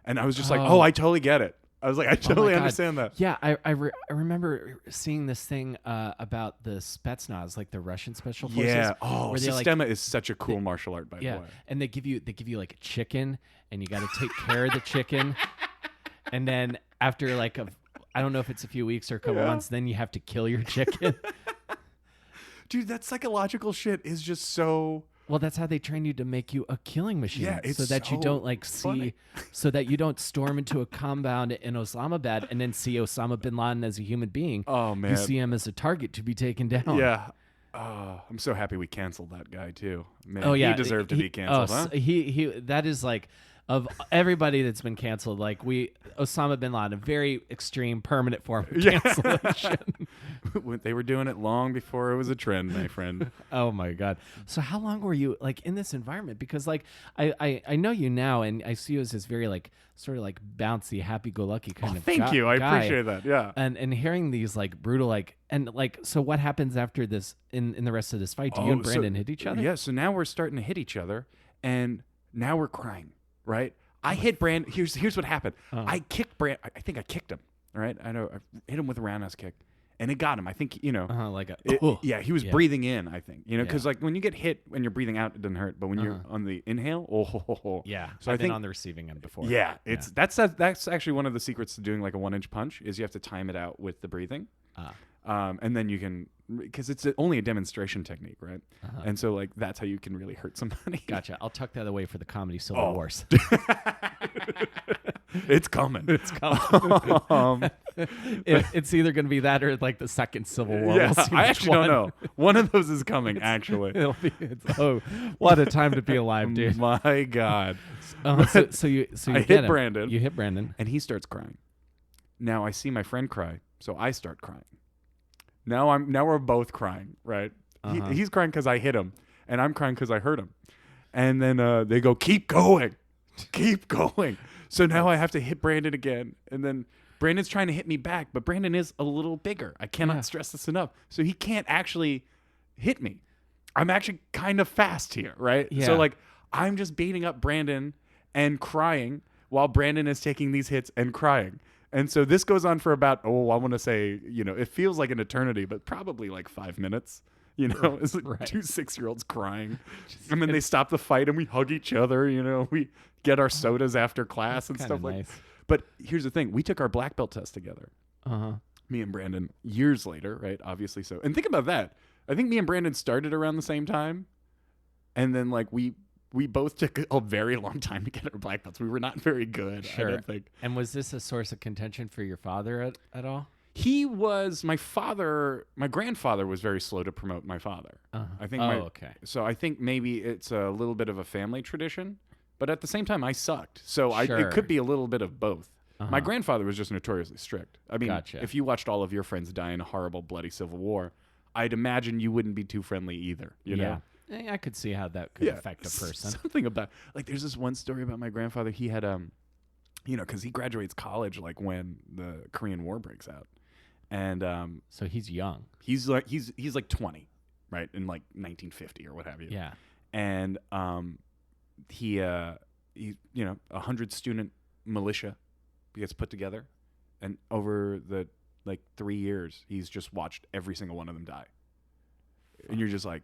And I was just I totally get it. I was like, I totally understand that. Yeah, I remember seeing this thing about the Spetsnaz, the Russian special forces. Yeah. Oh, Sistema is such a cool martial art, by the way. And they give you a chicken, and you got to take care of the chicken. And then after I don't know if it's a few weeks or a couple months, then you have to kill your chicken. Dude, that psychological shit is just so... Well, that's how they train you to make you a killing machine. Yeah, it's so that you don't so that you don't storm into a compound in Islamabad and then see Osama bin Laden as a human being. Oh man, you see him as a target to be taken down. Yeah. I'm so happy we canceled that guy too. Man, he deserved to be canceled. Huh? He that is of everybody that's been canceled, Osama bin Laden, a very extreme, permanent form of cancellation. They were doing it long before it was a trend, my friend. Oh my God! So how long were you in this environment? Because I know you now, and I see you as this very sort of bouncy, happy-go-lucky kind of thank you. guy. I appreciate that. Yeah. And hearing these brutal so what happens after this in the rest of this fight? Do you and Brandon hit each other? Yeah. So now we're starting to hit each other, and now we're crying. Right, I hit Brandon. Here's what happened. I kicked Brandon. I think I kicked him. Right, I know. I hit him with a roundhouse kick, and it got him. I think he was breathing in. I think because when you get hit when you're breathing out, it doesn't hurt, but when you're on the inhale, yeah. So I've been on the receiving end before. Yeah, that's actually one of the secrets to doing a 1-inch punch is you have to time it out with the breathing. And then you can, because it's only a demonstration technique, right? And so that's how you can really hurt somebody. Gotcha. I'll tuck that away for the comedy Civil Wars. It's coming. It's coming. It's either going to be that or the second Civil War. Yeah, I actually don't know. One of those is coming, actually. What a time to be alive, dude. My God. So you I hit Brandon. You hit Brandon. And he starts crying. Now I see my friend cry, so I start crying. Now we're both crying, right? He's crying because I hit him, and I'm crying because I hurt him. And then they go, keep going. So now I have to hit Brandon again, and then Brandon's trying to hit me back, but Brandon is a little bigger. I cannot stress this enough. So he can't actually hit me. I'm actually kind of fast here, right? Yeah. So like I'm just beating up Brandon and crying while Brandon is taking these hits and crying. And so this goes on for about, I want to say, it feels like an eternity, but probably like 5 minutes. It's like 2 6-year-olds crying. And then they stop the fight and we hug each other. We get our sodas after class and stuff like that. But here's the thing. We took our black belt test together. Me and Brandon years later, right? Obviously so. And think about that. I think me and Brandon started around the same time. And then like we both took a very long time to get our black belts. We were not very good, I don't think. And was this a source of contention for your father at all? He was, my grandfather was very slow to promote my father. I think. Okay. So I think maybe it's a little bit of a family tradition, but at the same time I sucked. So it could be a little bit of both. My grandfather was just notoriously strict. I mean, if you watched all of your friends die in a horrible, bloody civil war, I'd imagine you wouldn't be too friendly either, you know? I could see how that could affect a person. Something about, like, there's this one story about my grandfather. He had, because he graduates college, like, when the Korean War breaks out. And so he's young. He's like 20, right? In, like, 1950 or what have you. Yeah. And he 100-student militia gets put together. And over the, 3 years, he's just watched every single one of them die. And you're just like,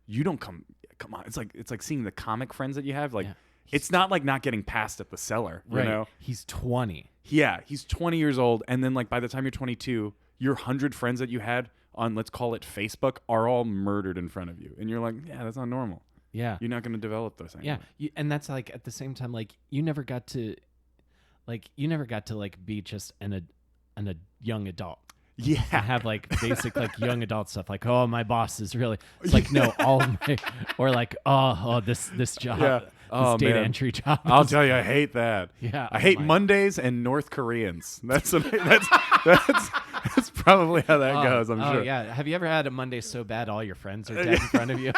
you don't come on. It's like seeing the comic friends that you have. Like, it's not like not getting passed at the cellar, you know? He's 20. Yeah, he's 20 years old. And then, like, by the time you're 22, your 100 friends that you had on, let's call it Facebook, are all murdered in front of you. And you're like, yeah, that's not normal. Yeah. You're not going to develop those anymore. Yeah. And that's, like, at the same time, like, you never got to be just a young adult. Yeah. And have like basic like young adult stuff like, oh, my boss is really, it's like, no, all my, or like, this job, this data entry job. I'll tell you, I hate that. Yeah. I hate Mondays and North Koreans. That's probably how that goes, I'm sure. Yeah. Have you ever had a Monday so bad all your friends are dead in front of you?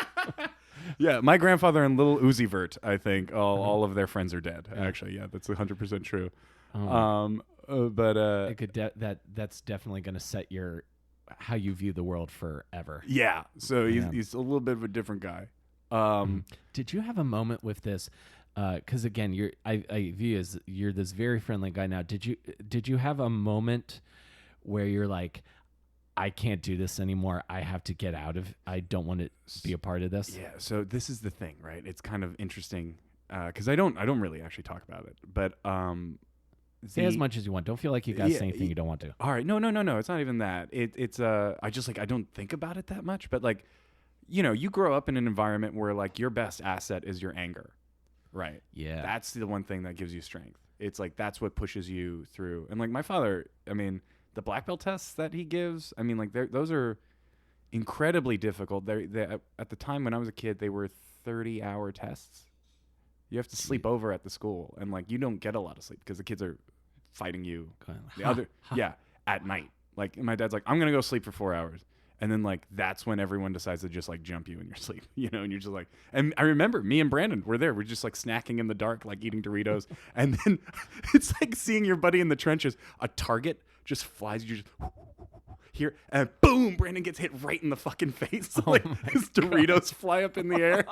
Yeah, my grandfather and little Uzi Vert, I think all of their friends are dead. Actually, yeah, that's 100% true. But that's definitely going to set how you view the world forever. Yeah. So he's a little bit of a different guy. Did you have a moment with this? Because again, I view you as you're this very friendly guy now. Did you have a moment where you're like, I can't do this anymore. I have to get out of. I don't want to be a part of this. Yeah. So this is the thing, right? It's kind of interesting because I don't really actually talk about it, but say as much as you want. Don't feel like you got to say anything you don't want to. All right. No. It's not even that. It's I just I don't think about it that much. But like, you grow up in an environment where like your best asset is your anger, right? Yeah. That's the one thing that gives you strength. It's like that's what pushes you through. And like my father, I mean, the black belt tests that he gives, I mean, like those are incredibly difficult. They at the time when I was a kid, they were 30-hour tests. You have to sleep over at the school, and like you don't get a lot of sleep because the kids are fighting you. At night. Like my dad's like, I'm gonna go sleep for 4 hours, and then like that's when everyone decides to just like jump you in your sleep, and you're just like. And I remember me and Brandon were there. We're just like snacking in the dark, like eating Doritos, and then it's like seeing your buddy in the trenches. A target just flies. You just. Here and boom, Brandon gets hit right in the fucking face. Like his Doritos fly up in the air.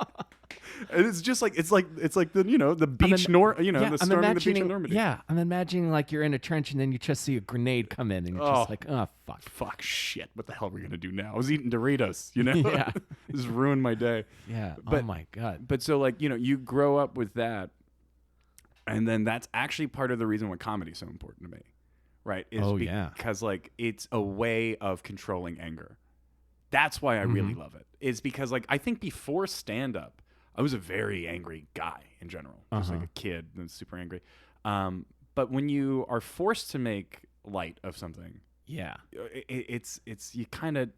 And it's just like it's like the the beach the storm of the beach in Normandy. Yeah, I'm imagining like you're in a trench and then you just see a grenade come in and you're just like, oh fuck shit. What the hell are we gonna do now? I was eating Doritos, Yeah. This ruined my day. Yeah. But, oh my God. But so like, you grow up with that, and then that's actually part of the reason why comedy is so important to me. Right. Because like it's a way of controlling anger. That's why I really love it. Is because like I think before stand up, I was a very angry guy in general. Just like a kid that's super angry. But when you are forced to make light of something, it's you kind of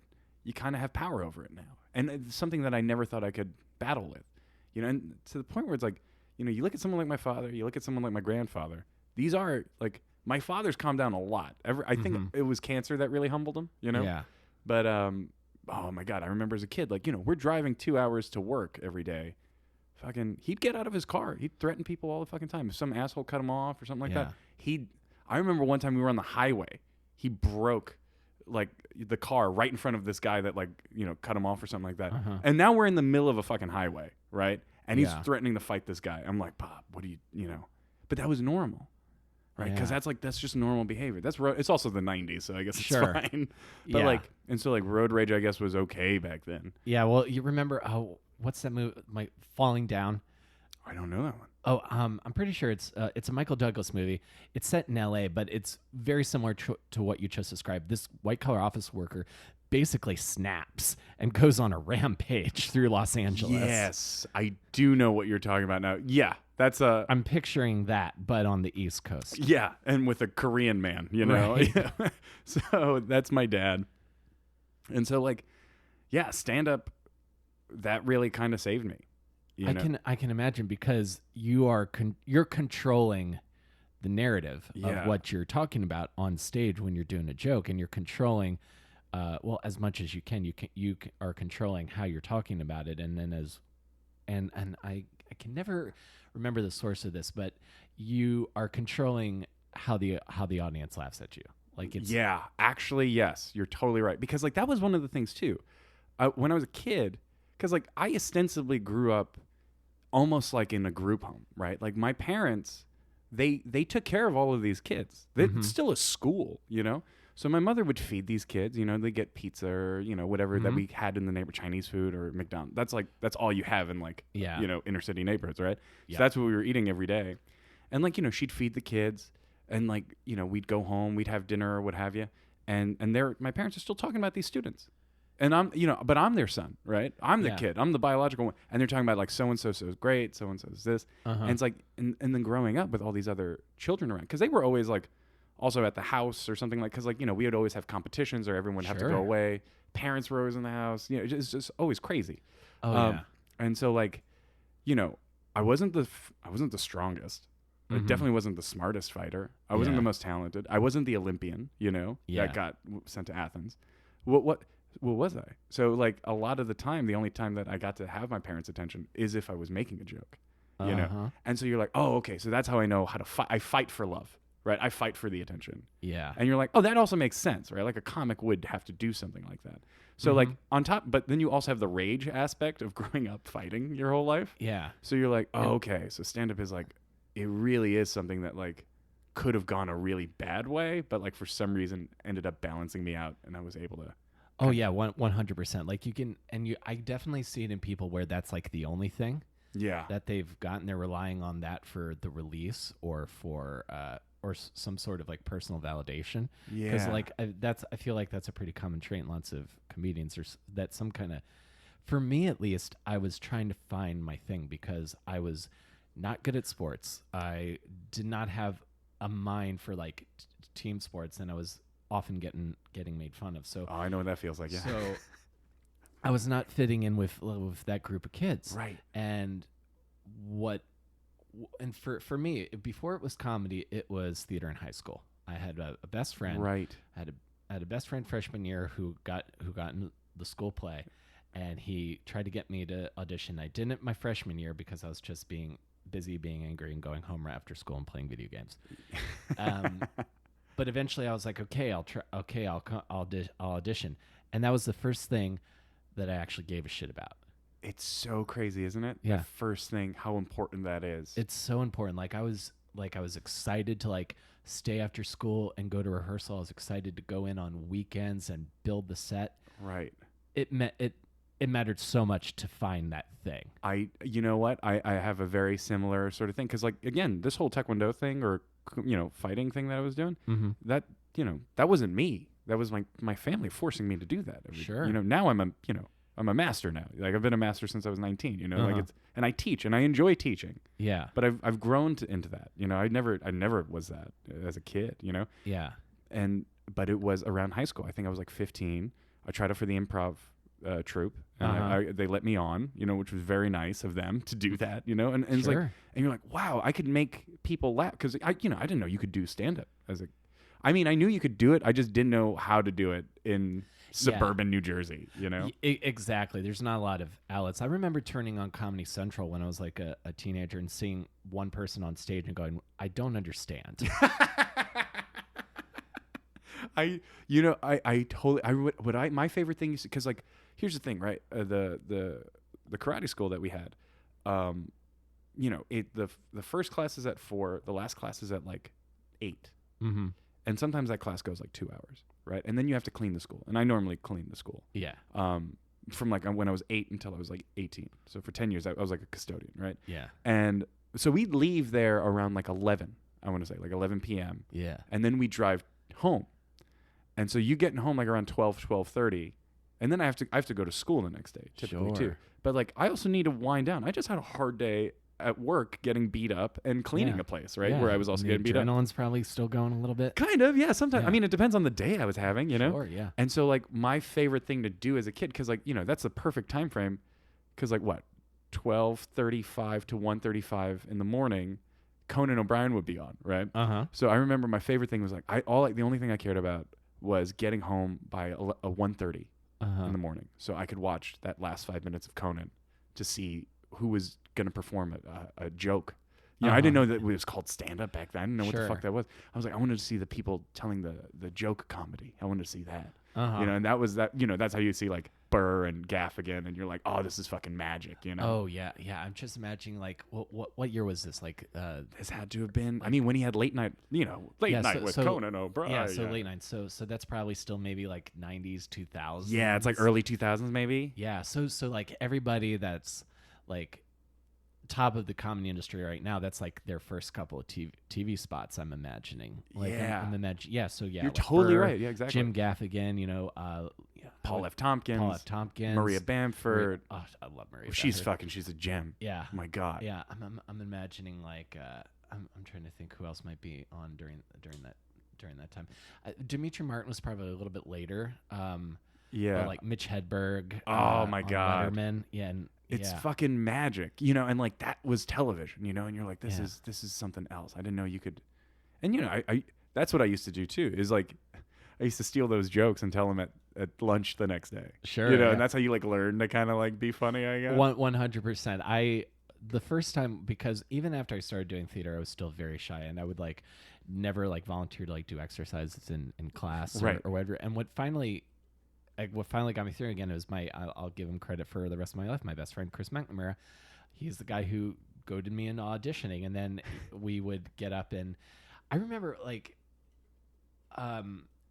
have power over it now. And it's something that I never thought I could battle with. And to the point where it's like, you look at someone like my father, you look at someone like my grandfather. These are like my father's calmed down a lot. I think it was cancer that really humbled him, Yeah. But, oh my God, I remember as a kid, like, we're driving 2 hours to work every day. Fucking, he'd get out of his car. He'd threaten people all the fucking time. If some asshole cut him off or something like that, I remember one time we were on the highway. He broke like the car right in front of this guy that like, you know, cut him off or something like that. And now we're in the middle of a fucking highway, right? And he's threatening to fight this guy. I'm like, Bob, what do you know? But that was normal. Right, because that's just normal behavior. It's also the '90s, so I guess it's fine. But like, and so like road rage, I guess, was okay back then. Yeah, well, you remember what's that movie? Falling Down. I don't know that one. Oh, I'm pretty sure it's a Michael Douglas movie. It's set in L.A., but it's very similar to what you just described. This white collar office worker basically snaps and goes on a rampage through Los Angeles. Yes, I do know what you're talking about now. Yeah, that's I'm picturing that, but on the East Coast. Yeah, and with a Korean man, you know. Right. Yeah. So that's my dad, and so like, yeah, stand up. That really kind of saved me. I can imagine, because you're controlling the narrative of what you're talking about on stage when you're doing a joke, and you're controlling. Well, as much as you can, you are controlling how you're talking about it, and then and I can never remember the source of this, but you are controlling how the audience laughs at you. Like it's actually yes, you're totally right, because like that was one of the things too. When I was a kid, because like I ostensibly grew up almost like in a group home, right? Like my parents, they took care of all of these kids. It's still a school, you know. So my mother would feed these kids, you know, they get pizza or, you know, whatever that we had in the neighborhood, Chinese food or McDonald's. That's all you have in like, you know, inner city neighborhoods, right? So that's what we were eating every day. And like, you know, she'd feed the kids and like, you know, we'd go home, we'd have dinner or what have you. And my parents are still talking about these students. And I'm, you know, but I'm their son, right? I'm the kid. I'm the biological one. And they're talking about like so-and-so is great, so-and-so is this. And it's like, and then growing up with all these other children around, because they were always like, also at the house or something, like, because like, you know, we would always have competitions or everyone would have to go away. Parents were always in the house. You know, it's just always crazy. And so like, you know, I wasn't the strongest. I definitely wasn't the smartest fighter. I wasn't the most talented. I wasn't the Olympian, you know, that got sent to Athens. What was I? So like a lot of the time, the only time that I got to have my parents' attention is if I was making a joke, you know? And so you're like, oh, okay. So that's how I know how to fight. I fight for love. Right, I fight for the attention. Yeah, and you're like, oh, that also makes sense, right? Like a comic would have to do something like that. So like on top, but then you also have the rage aspect of growing up fighting your whole life. Yeah. So you're like, oh, okay. So stand up is like, it really is something that like could have gone a really bad way, but like for some reason ended up balancing me out, and I was able to. Oh yeah, 100%. Like you can, and I definitely see it in people where that's like the only thing. Yeah. That they've gotten. They're relying on that for the release or for. Or some sort of like personal validation. Yeah. Because like I feel like that's a pretty common trait in lots of comedians. There's that some kind of, for me at least, I was trying to find my thing because I was not good at sports. I did not have a mind for like team sports, and I was often getting made fun of. So I know what that feels like. Yeah. So I was not fitting in with that group of kids. Right. And for me, before it was comedy, it was theater in high school. I had a best friend. Right. I had a best friend freshman year who got in the school play, and he tried to get me to audition. I didn't my freshman year because I was just being busy, being angry, and going home right after school and playing video games. But eventually, I was like, okay, I'll try. Okay, I'll audition, and that was the first thing that I actually gave a shit about. It's so crazy, isn't it? Yeah. The first thing, how important that is. It's so important. Like I was excited to like stay after school and go to rehearsal. I was excited to go in on weekends and build the set. Right. It mattered so much to find that thing. You know what? I have a very similar sort of thing. Cause like, again, this whole Taekwondo thing or, you know, fighting thing that I was doing, that, you know, that wasn't me. That was my family forcing me to do that. Sure. You know, now I'm a master now. Like I've been a master since I was 19, you know, like and I teach and I enjoy teaching. Yeah. But I've grown into that. You know, I never was that as a kid, you know? Yeah. But it was around high school. I think I was like 15. I tried out for the improv troupe and they let me on, you know, which was very nice of them to do that, you know? And it's like, and you're like, wow, I could make people laugh. Cause I didn't know you could do stand up I knew you could do it. I just didn't know how to do it in suburban New Jersey, you know? Exactly. There's not a lot of outlets. I remember turning on Comedy Central when I was like a teenager and seeing one person on stage and going, I don't understand. I totally, my favorite thing is, because like, here's the thing, right? The karate school that we had, the first class is at 4, the last class is at like 8. Mm-hmm. And sometimes that class goes like 2 hours, right? And then you have to clean the school. And I normally clean the school. Yeah. From like when I was 8 until I was like 18. So for 10 years, I was like a custodian, right? Yeah. And so we'd leave there around like 11, I want to say, like 11 p.m. Yeah. And then we drive home. And so you getting home like around 12:30. And then I have to go to school the next day, typically too. But like, I also need to wind down. I just had a hard day at work getting beat up and cleaning a place, right? Where I was also getting beat up. Adrenaline's probably still going a little bit. Kind of, yeah. Sometimes. I mean, it depends on the day I was having, Sure, yeah. And so like, my favorite thing to do as a kid, because like, that's the perfect time frame, because like what, 12:35 to 1:35 in the morning, Conan O'Brien would be on, right? So I remember my favorite thing was like, the only thing I cared about was getting home by a 1:30 in the morning, so I could watch that last 5 minutes of Conan to see who was going to perform a joke. I didn't know that it was called stand-up back then. I didn't know what the fuck that was. I was like, I wanted to see the people telling the joke comedy. I wanted to see that. And that was that. That's how you see like Burr and Gaffigan, and you're like, oh, this is fucking magic. Oh yeah, yeah. I'm just imagining like, what year was this? Like, this had to have been. I mean, when he had late night, night with Conan O'Brien. Yeah, so late night. So that's probably still maybe like 90s, 2000s. Yeah, it's like early 2000s maybe. Yeah. So like everybody that's like top of the comedy industry right now, that's like their first couple of TV spots, I'm imagining. Like, I'm imagining. Yeah, so yeah. You're like totally Burr, right. Yeah, exactly. Jim Gaffigan, Paul F. Tompkins. Maria Bamford. I love Maria Bamford. She's a gem. Yeah. Oh my God. Yeah, I'm imagining like, I'm trying to think who else might be on during that time. Dimitri Martin was probably a little bit later. Yeah. Or like Mitch Hedberg. Oh my God. Letterman. Yeah. And it's fucking magic, and like that was television, and you're like, this is something else. I didn't know you could, and I that's what I used to do too, is like, I used to steal those jokes and tell them at lunch the next day. Sure. And that's how you like learn to kind of like be funny, I guess. 100%. The first time, because even after I started doing theater, I was still very shy, and I would like never like volunteer to like do exercises in class or whatever. And what finally got me through again is I'll give him credit for the rest of my life. My best friend, Chris McNamara, he's the guy who goaded me into auditioning. And then we would get up, and I remember like,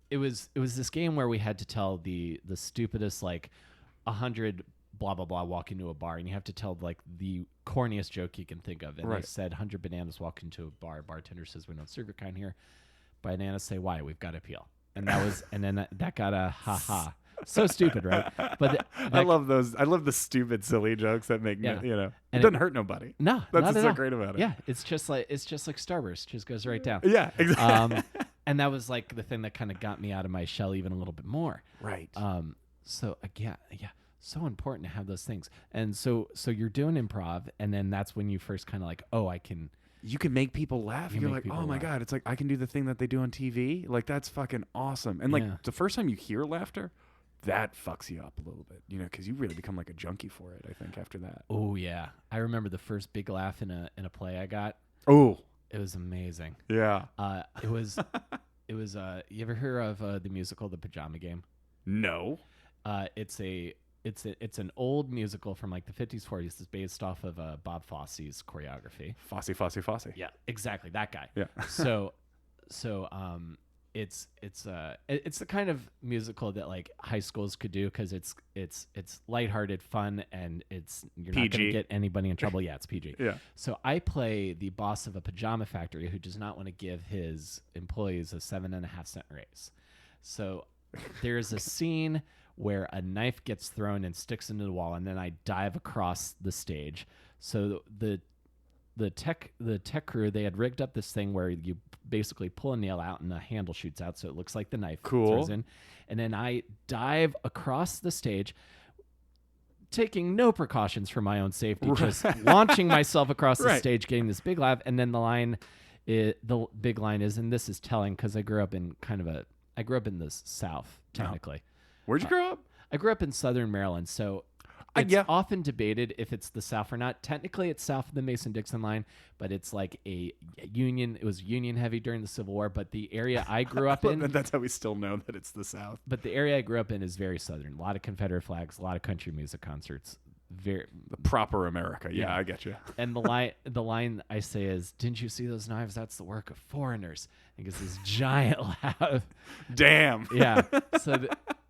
it was this game where we had to tell the stupidest, like 100 blah, blah, blah, walk into a bar, and you have to tell like the corniest joke you can think of. And they said 100 bananas walk into a bar. Bartender says, we don't serve your kind here. Bananas say, why? We've got appeal. And that was, and then that got a ha-ha. So stupid, right? But I love those. I love the stupid, silly jokes that make it doesn't hurt nobody. No, that's what's so great about it. Yeah, it's just like Starburst, just goes right down. Yeah, exactly. And that was like the thing that kind of got me out of my shell even a little bit more. Right. So yeah, so important to have those things. And so you're doing improv, and then that's when you first kind of like, oh, I can. You can make people laugh. You're like, oh my God, it's like I can do the thing that they do on TV. Like, that's fucking awesome. And like the first time you hear laughter, that fucks you up a little bit, because you really become like a junkie for it, I think, after that. Oh yeah. I remember the first big laugh in a play I got. Oh, it was amazing. Yeah. It was you ever hear of the musical The Pajama Game? No. It's an old musical from like the 50s, 40s. It's based off of Bob Fosse's choreography. Fosse. Yeah, exactly, that guy. Yeah. So it's the kind of musical that like high schools could do, because it's lighthearted, fun, and you're PG. not going to get anybody in trouble. Yeah, it's PG. Yeah. So I play the boss of a pajama factory who does not want to give his employees a 7.5-cent raise. So there's a scene where a knife gets thrown and sticks into the wall, and then I dive across the stage. So the tech crew, they had rigged up this thing where you basically pull a nail out and the handle shoots out, so it looks like the knife throws in. And then I dive across the stage, taking no precautions for my own safety, just launching myself across the stage, getting this big laugh. And then the big line is, and this is telling because I grew up in the South, technically. Where'd you grow up? I grew up in Southern Maryland, so It's often debated if it's the South or not. Technically, it's south of the Mason-Dixon line, but it's like a Union. It was Union heavy during the Civil War, but the area I grew up in. That's how we still know that it's the South. But the area I grew up in is very southern. A lot of Confederate flags, a lot of country music concerts. The proper America. Yeah, I get you. And the line I say is, "Didn't you see those knives? That's the work of foreigners." And it's this giant laugh. Damn. Yeah.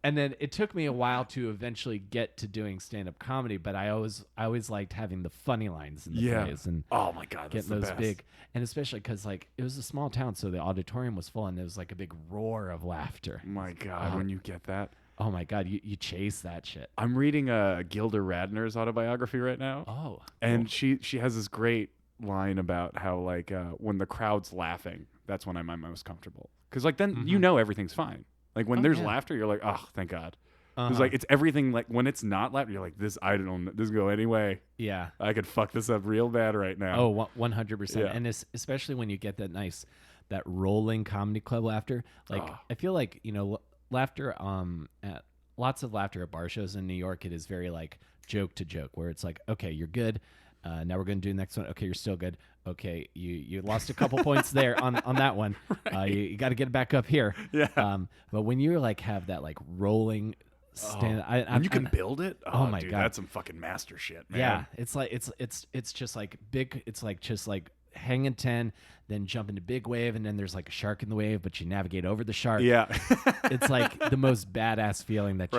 And then it took me a while to eventually get to doing stand-up comedy, but I always liked having the funny lines in the plays and oh my god, getting those big, and especially because like it was a small town, so the auditorium was full and there was like a big roar of laughter. My god, when you get that. Oh my God, you chase that shit. I'm reading Gilda Radner's autobiography right now. Oh, and cool. she has this great line about how like when the crowd's laughing, that's when I'm most comfortable. Because like then you know everything's fine. Like when there's laughter, you're like, oh, thank God. Because like it's everything. Like when it's not laughter, you're like, this can go anyway. Yeah, I could fuck this up real bad right now. Oh, 100%. And especially when you get that rolling comedy club laughter. Like I feel like laughter lots of laughter at bar shows in New York. It is very like joke to joke, where it's like, okay, you're good. Now we're going to do the next one. Okay, you're still good. Okay, you lost a couple points there on that one. Right. You got to get it back up here. Yeah. But when you like have that like rolling stand, and you can build it. Oh my dude, God, that's some fucking master shit, man. Yeah, it's like it's just like big. It's like just like hanging 10, then jump into big wave, and then there's like a shark in the wave, but you navigate over the shark. Yeah. It's like the most badass feeling that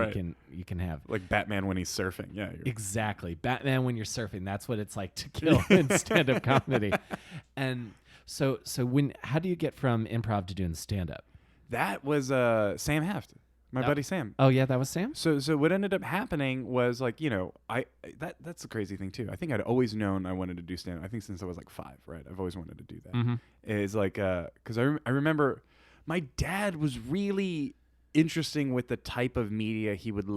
you can have. Like Batman when he's surfing. Yeah. Exactly. Batman when you're surfing. That's what it's like to kill in stand-up comedy. And so how do you get from improv to doing stand-up? That was Sam Heft. My buddy Sam. Oh yeah, that was Sam? So what ended up happening was like, that's the crazy thing too. I think I'd always known I wanted to do stand-up. I think since I was like 5, right? I've always wanted to do that. Mm-hmm. It's like cuz I remember my dad was really interesting with the type of media he would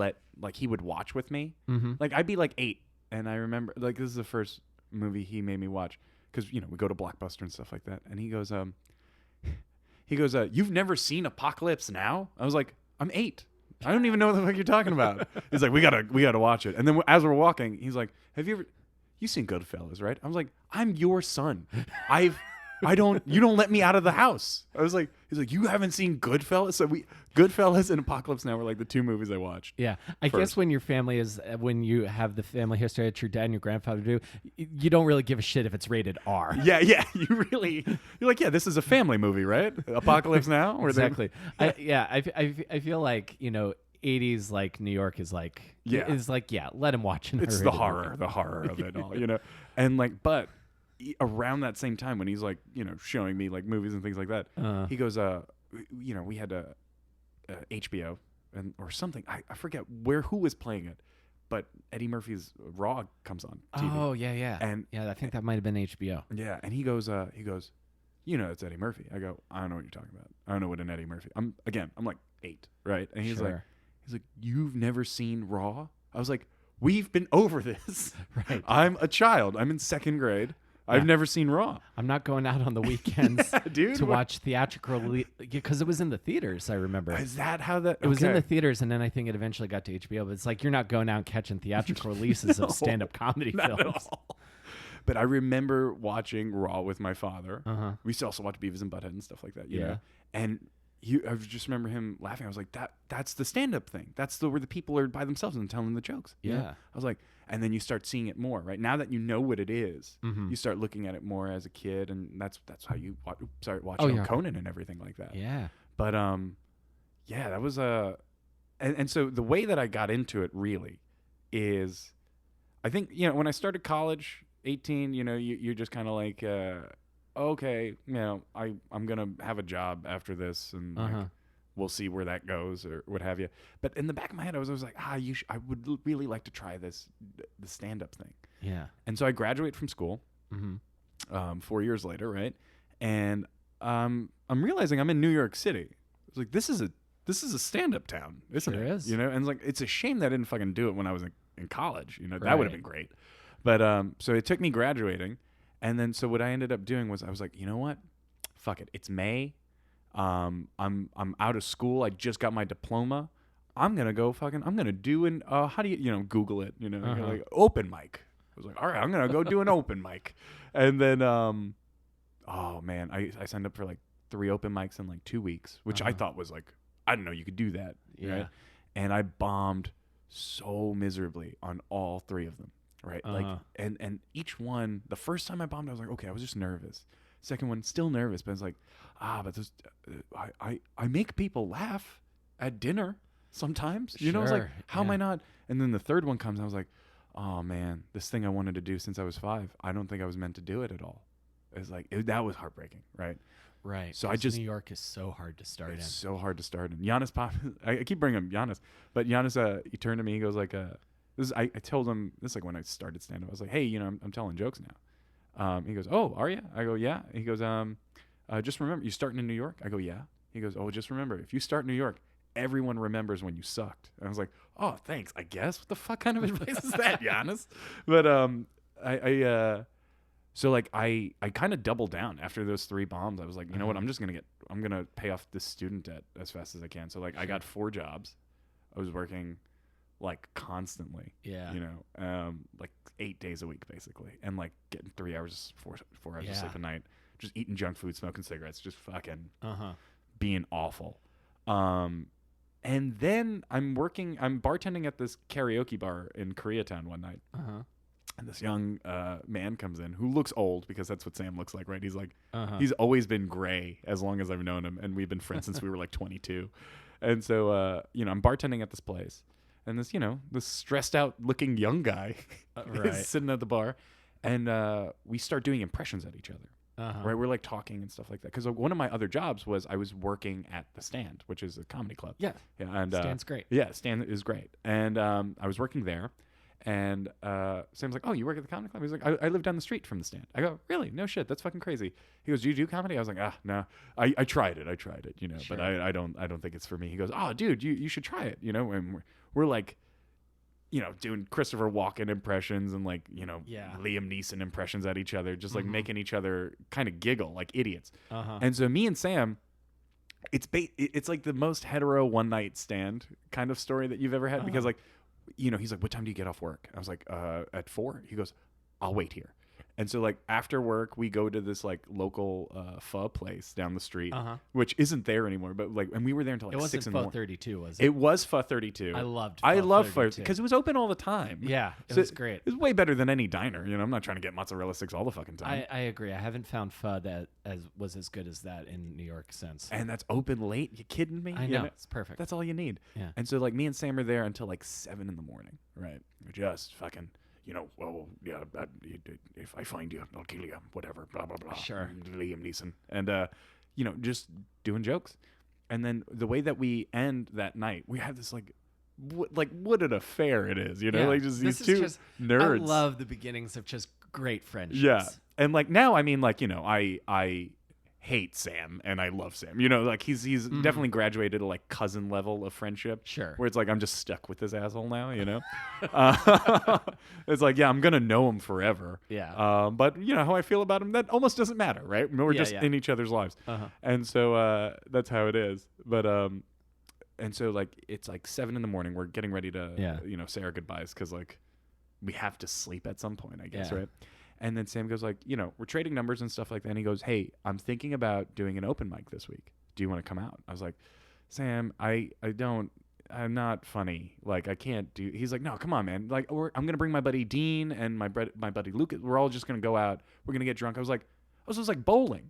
watch with me. Mm-hmm. Like I'd be like 8 and I remember like this is the first movie he made me watch cuz we go to Blockbuster and stuff like that. And he goes you've never seen Apocalypse Now? I was like, I'm 8. I don't even know what the fuck you're talking about. He's like, we gotta watch it. And then as we're walking, he's like, you seen Goodfellas, right? I was like, I'm your son. You don't let me out of the house. He's like, you haven't seen Goodfellas? So Goodfellas and Apocalypse Now were like the 2 movies I watched. Yeah. I guess when you have the family history that your dad and your grandfather do, you don't really give a shit if it's rated R. Yeah. You're like, yeah, this is a family movie, right? Apocalypse Now? Exactly. I feel like, 80s like New York is like, let him watch an It's the horror of it all, And like, but around that same time when he's like, showing me like movies and things like that, he goes, we had HBO or something. I forget who was playing it, but Eddie Murphy's Raw comes on TV. Oh yeah. And I think that might have been HBO. Yeah. And he goes, it's Eddie Murphy. I go, I don't know what you're talking about. I don't know what an Eddie Murphy. I'm like 8, right? And he's like, you've never seen Raw? I was like, we've been over this. Right. I'm a child. I'm in 2nd grade. I've never seen Raw. I'm not going out on the weekends to watch theatrical because it was in the theaters, I remember. Is that how that... It was in the theaters, and then I think it eventually got to HBO, but it's like you're not going out and catching theatrical releases of stand-up comedy films. At all. But I remember watching Raw with my father. Uh-huh. We used to also watch Beavis and Butthead and stuff like that. Yeah. And I just remember him laughing. I was like, that's the stand-up thing. That's where the people are by themselves and telling the jokes. Yeah. I was like... And then you start seeing it more, right? Now that you know what it is, mm-hmm. you start looking at it more as a kid, and that's how you start watching Conan and everything like that. Yeah. But that was and so the way that I got into it really is, I think when I started college, 18, you're just kind of like, okay, I'm gonna have a job after this, and like, we'll see where that goes or what have you. But in the back of my head, I was like, I would really like to try the stand-up thing. Yeah. And so I graduate from school, mm-hmm. 4 years later, right? And I'm realizing I'm in New York City. It's like, this is a stand-up town, isn't it? Sure is. And it's like, it's a shame that I didn't fucking do it when I was in college. That would have been great. But so it took me graduating, and then so what I ended up doing was I was like, you know what? Fuck it. It's May. I'm out of school. I just got my diploma. I'm gonna do an how do you Google it, you're like open mic. I was like, all right, I'm gonna go do an open mic, and then oh man, I signed up for like 3 open mics in like 2 weeks, which I thought was like, I didn't know you could do that, right? And I bombed so miserably on all 3 of them, right? Like, and each one, the first time I bombed, I was like, okay, I was just nervous. Second one, still nervous, but it's like, but this, I make people laugh at dinner sometimes, I was like, how am I not? And then the third one comes, and I was like, oh man, this thing I wanted to do since I was 5, I don't think I was meant to do it at all. It's like that was heartbreaking, right? Right. So New York is so hard to start in. It's so hard to start in. Giannis I keep bringing up Giannis, but Giannis, he turned to me, he goes like, I told him this is like when I started stand up. I was like, hey, I'm telling jokes now. He goes, oh, are you? I go, yeah. He goes, just remember, you starting in New York? I go, yeah. He goes, oh, just remember, if you start in New York, everyone remembers when you sucked. And I was like, oh, thanks, I guess. What the fuck kind of advice is that, Giannis? But so like I kind of doubled down after those 3 bombs. I was like, you know what? I'm gonna pay off this student debt as fast as I can. So like I got 4 jobs. I was working like constantly. Yeah. Like 8 days a week basically, and like getting 3 hours, 4 hours of sleep a night, just eating junk food, smoking cigarettes, just fucking being awful. And then I'm bartending at this karaoke bar in Koreatown one night. And this young man comes in who looks old, because that's what Sam looks like, right? He's like, he's always been gray as long as I've known him, and we've been friends since we were like 22. And so, I'm bartending at this place, and this stressed out looking young guy is sitting at the bar, and we start doing impressions at each other. Right, we're like talking and stuff like that. Because one of my other jobs was I was working at the Stand, which is a comedy club. Yeah, and Stand's great. Yeah, Stand is great, and I was working there. And Sam's like, oh, you work at the comedy club? He's like, I live down the street from the Stand. I go, really? No shit, that's fucking crazy. He goes, do you do comedy? I was like, no. I tried it, sure. But I don't think it's for me. He goes, oh, dude, you should try it, And we're like, doing Christopher Walken impressions and like, Liam Neeson impressions at each other, just like making each other kind of giggle like idiots. And so me and Sam, it's like the most hetero one night stand kind of story that you've ever had, because like, he's like, what time do you get off work? I was like, at 4. He goes, I'll wait here. And so like after work, we go to this like local pho place down the street, which isn't there anymore. But like, and we were there until like 6 in the morning. It wasn't Pho 32, was it? It was Pho 32. I loved Pho because it was open all the time. Yeah, it was great. It was way better than any diner. I'm not trying to get mozzarella sticks all the fucking time. I agree. I haven't found pho that was as good as that in New York since. And that's open late. You kidding me? I know. It's perfect. That's all you need. Yeah. And so like me and Sam are there until like 7 in the morning. Right. We're just fucking. If I find you, I'll kill you, whatever, blah, blah, blah. Sure. Liam Neeson. And, just doing jokes. And then the way that we end that night, we have this, what an affair it is, Like just these two nerds. I love the beginnings of just great friendships. Yeah. And, now, I mean, I hate Sam and I love Sam. He's definitely graduated to cousin level of friendship. Sure. Where it's like I'm just stuck with this asshole now, It's like, yeah, I'm gonna know him forever. Yeah. But how I feel about him, that almost doesn't matter, right? We're just in each other's lives. And so that's how it is. But and so it's 7 in the morning. We're getting ready to say our goodbyes because we have to sleep at some point, I guess, right? And then Sam goes we're trading numbers and stuff like that. And he goes, hey, I'm thinking about doing an open mic this week. Do you want to come out? I was like, Sam, I'm not funny. I can't do. He's like, no, come on, man. I'm going to bring my buddy Dean and my buddy Lucas. We're all just going to go out. We're going to get drunk. I was like bowling.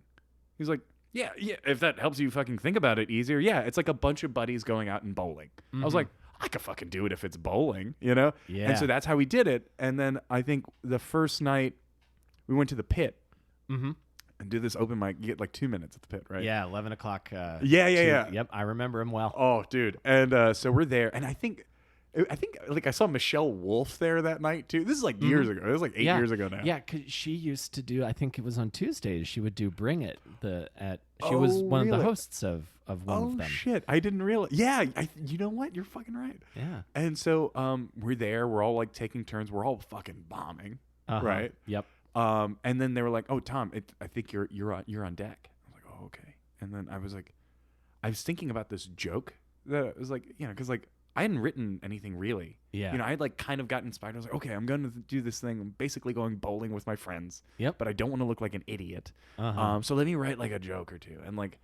He's like, yeah. If that helps you fucking think about it easier. Yeah. It's like a bunch of buddies going out and bowling. I was like, I could fucking do it if it's bowling, Yeah. And so that's how we did it. And then I think the first night, we went to the Pit and did this open mic. You get 2 minutes at the Pit, right? Yeah, 11 o'clock. Yeah. Yep, I remember him well. Oh, dude. And so we're there. And I think I saw Michelle Wolf there that night, too. This is years ago. It was 8 years ago now. Yeah, because she used to do, I think it was on Tuesdays, she would do Bring It. She was one of the hosts of one of them. Oh, shit. I didn't realize. Yeah, you know what? You're fucking right. Yeah. And so we're there. We're all taking turns. We're all fucking bombing, right? Yep. And then they were like, "Oh, Tom, I think you're on deck." I was like, "Oh, okay." And then I was thinking about this joke that was because I hadn't written anything really. Yeah. You know, I had like kind of gotten inspired. I was like, okay, I'm going to do this thing. I'm basically going bowling with my friends. Yep. But I don't want to look like an idiot. So let me write like a joke or two. And like,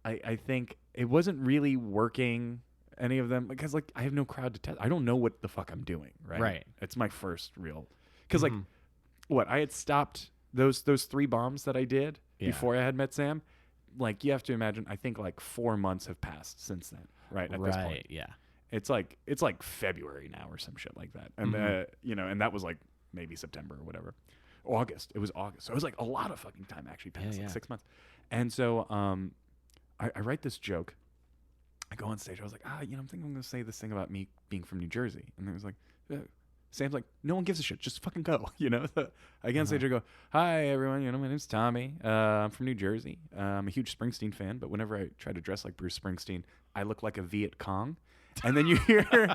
I think it wasn't really working, any of them, because like I have no crowd to test. I don't know what the fuck I'm doing. Right. Right. It's my first real, because like what I had stopped those 3 bombs that I did before I had met Sam. Like you have to imagine, I think like 4 months have passed since then. Right. At this point. Yeah. It's like February now or some shit like that. And you know, and that was like maybe September or whatever. August. It was August. So it was like a lot of fucking time actually passed, like 6 months. And so I write this joke. I go on stage. I was like, you know, I'm thinking I'm going to say this thing about me being from New Jersey. And it was like, Sam's like, no one gives a shit. Just fucking go. You know, I get on stage. I go, hi, everyone. You know, my name's Tommy. I'm from New Jersey. I'm a huge Springsteen fan. But whenever I try to dress like Bruce Springsteen, I look like a Viet Cong. And then you hear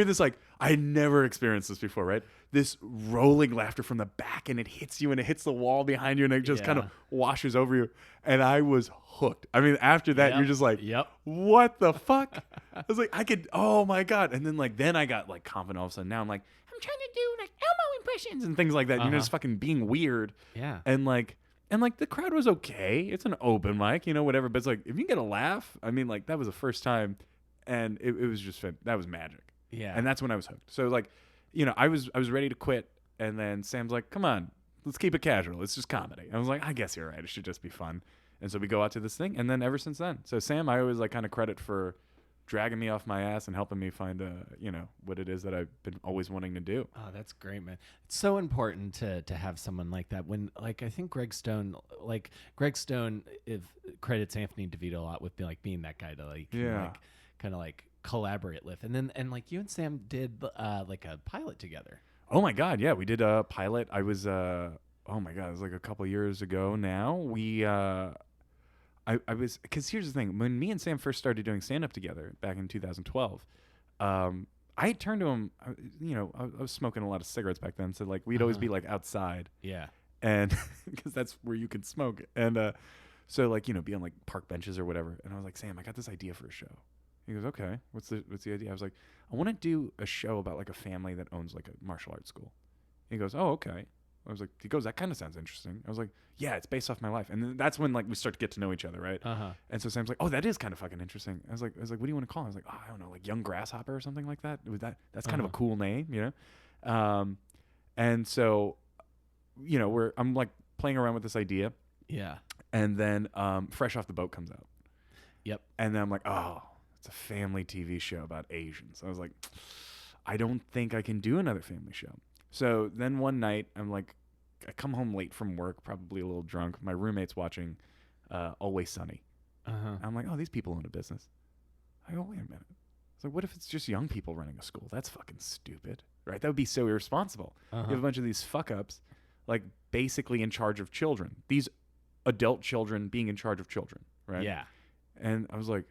this, like, I had never experienced this before, right? This rolling laughter from the back, and it hits you, and it hits the wall behind you, and it just kind of washes over you. And I was hooked. I mean, after that, you're just like, what the fuck? I was like, oh my God. And then I got like confident all of a sudden. Now I'm like, I'm trying to do like Elmo impressions and things like that. You know, just fucking being weird. Yeah. And the crowd was okay. It's an open mic, you know, whatever. But it's like, if you can get a laugh, I mean, like, that was the first time. And it was just that was magic. Yeah. And that's when I was hooked. So like, you know, I was ready to quit, and then Sam's like, "Come on, let's keep it casual. It's just comedy." I was like, "I guess you're right. It should just be fun." And so we go out to this thing, and then ever since then, so Sam, I always like kind of credit for dragging me off my ass and helping me find you know, what it is that I've been always wanting to do. Oh, that's great, man. It's so important to have someone like that. When like I think Greg Stone if credits Anthony DeVito a lot with being that guy to like kind of like collaborate with, and like you and Sam did like a pilot together. Oh my God, yeah, we did a pilot. I was oh my God, it was like a couple years ago now. We I was, because here's the thing, when me and Sam first started doing stand up together back in 2012, I turned to him, you know, I was smoking a lot of cigarettes back then, so like we'd always be like outside, and because that's where you can smoke, and so like, you know, be on like park benches or whatever, and I was like, Sam, I got this idea for a show. He goes, okay, what's the idea? I was like, I want to do a show about like a family that owns like a martial arts school. He goes, oh, okay. I was like, he goes, that kind of sounds interesting. I was like, yeah, it's based off my life. And then that's when like we start to get to know each other, right? And so Sam's like, oh, that is kind of fucking interesting. I was like, what do you want to call it? I was like, oh, I don't know, like Young Grasshopper or something like that. That's kind of a cool name, you know? And so, you know, I'm like playing around with this idea. Yeah. And then Fresh Off the Boat comes out. Yep. And then I'm like, oh, it's a family TV show about Asians. I was like, I don't think I can do another family show. So then one night, I'm like, I come home late from work, probably a little drunk. My roommate's watching Always Sunny. I'm like, oh, these people own a business. I go, wait a minute. It's like, what if it's just young people running a school? That's fucking stupid, right? That would be so irresponsible. You have a bunch of these fuck-ups, like, basically in charge of children. These adult children being in charge of children, right? Yeah. And I was like,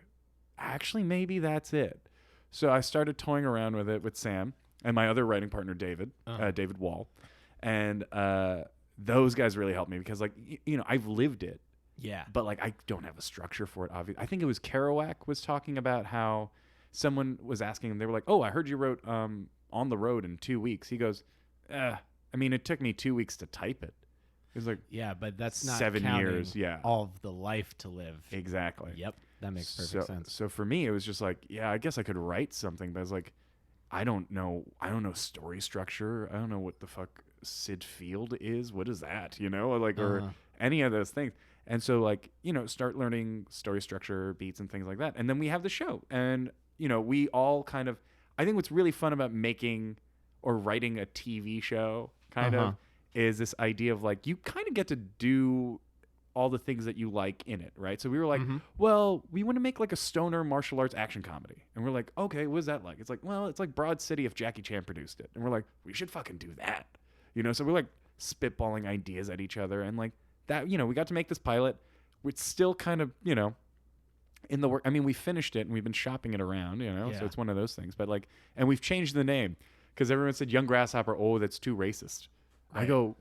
actually, maybe that's it. So I started toying around with it with Sam and my other writing partner, David Wall. And those guys really helped me because, like, you know, I've lived it. Yeah. But, like, I don't have a structure for it, obviously. I think it was Kerouac was talking about how someone was asking him, they were like, oh, I heard you wrote On the Road in 2 weeks. He goes, I mean, it took me 2 weeks to type it. It was like, yeah, but that's not 7 years. Yeah. All of the life to live. Exactly. Yep. That makes perfect sense. So for me, it was just like, yeah, I guess I could write something, but I was like, I don't know story structure. I don't know what the fuck Sid Field is. What is that? You know, like, or any of those things. And so, like, you know, start learning story structure, beats, and things like that. And then we have the show. And, you know, we all kind of, I think what's really fun about making or writing a TV show kind of is this idea of, like, you kind of get to do all the things that you like in it, right? So we were like, well, we want to make like a stoner martial arts action comedy. And we're like, okay, what is that like? It's like, well, it's like Broad City if Jackie Chan produced it. And we're like, we should fucking do that. You know, so we're like spitballing ideas at each other. And like that, you know, we got to make this pilot. It's still kind of, you know, in the work. I mean, we finished it and we've been shopping it around, you know, so it's one of those things. But like, and we've changed the name because everyone said Young Grasshopper. Oh, that's too racist. Right. I go,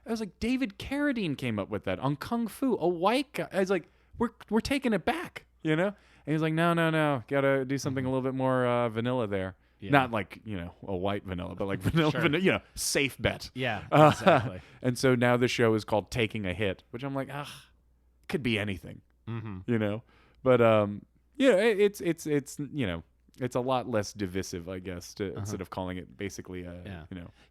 I was like, David Carradine came up with that on Kung Fu, a white guy. I was like, we're taking it back, you know? And he's like, no, gotta do something a little bit more vanilla there. Yeah. Not like, a white vanilla, but like vanilla, sure. vanilla, safe bet. Yeah, exactly. And so now the show is called Taking a Hit, which I'm like, could be anything, But it's it's a lot less divisive, I guess, instead of calling it basically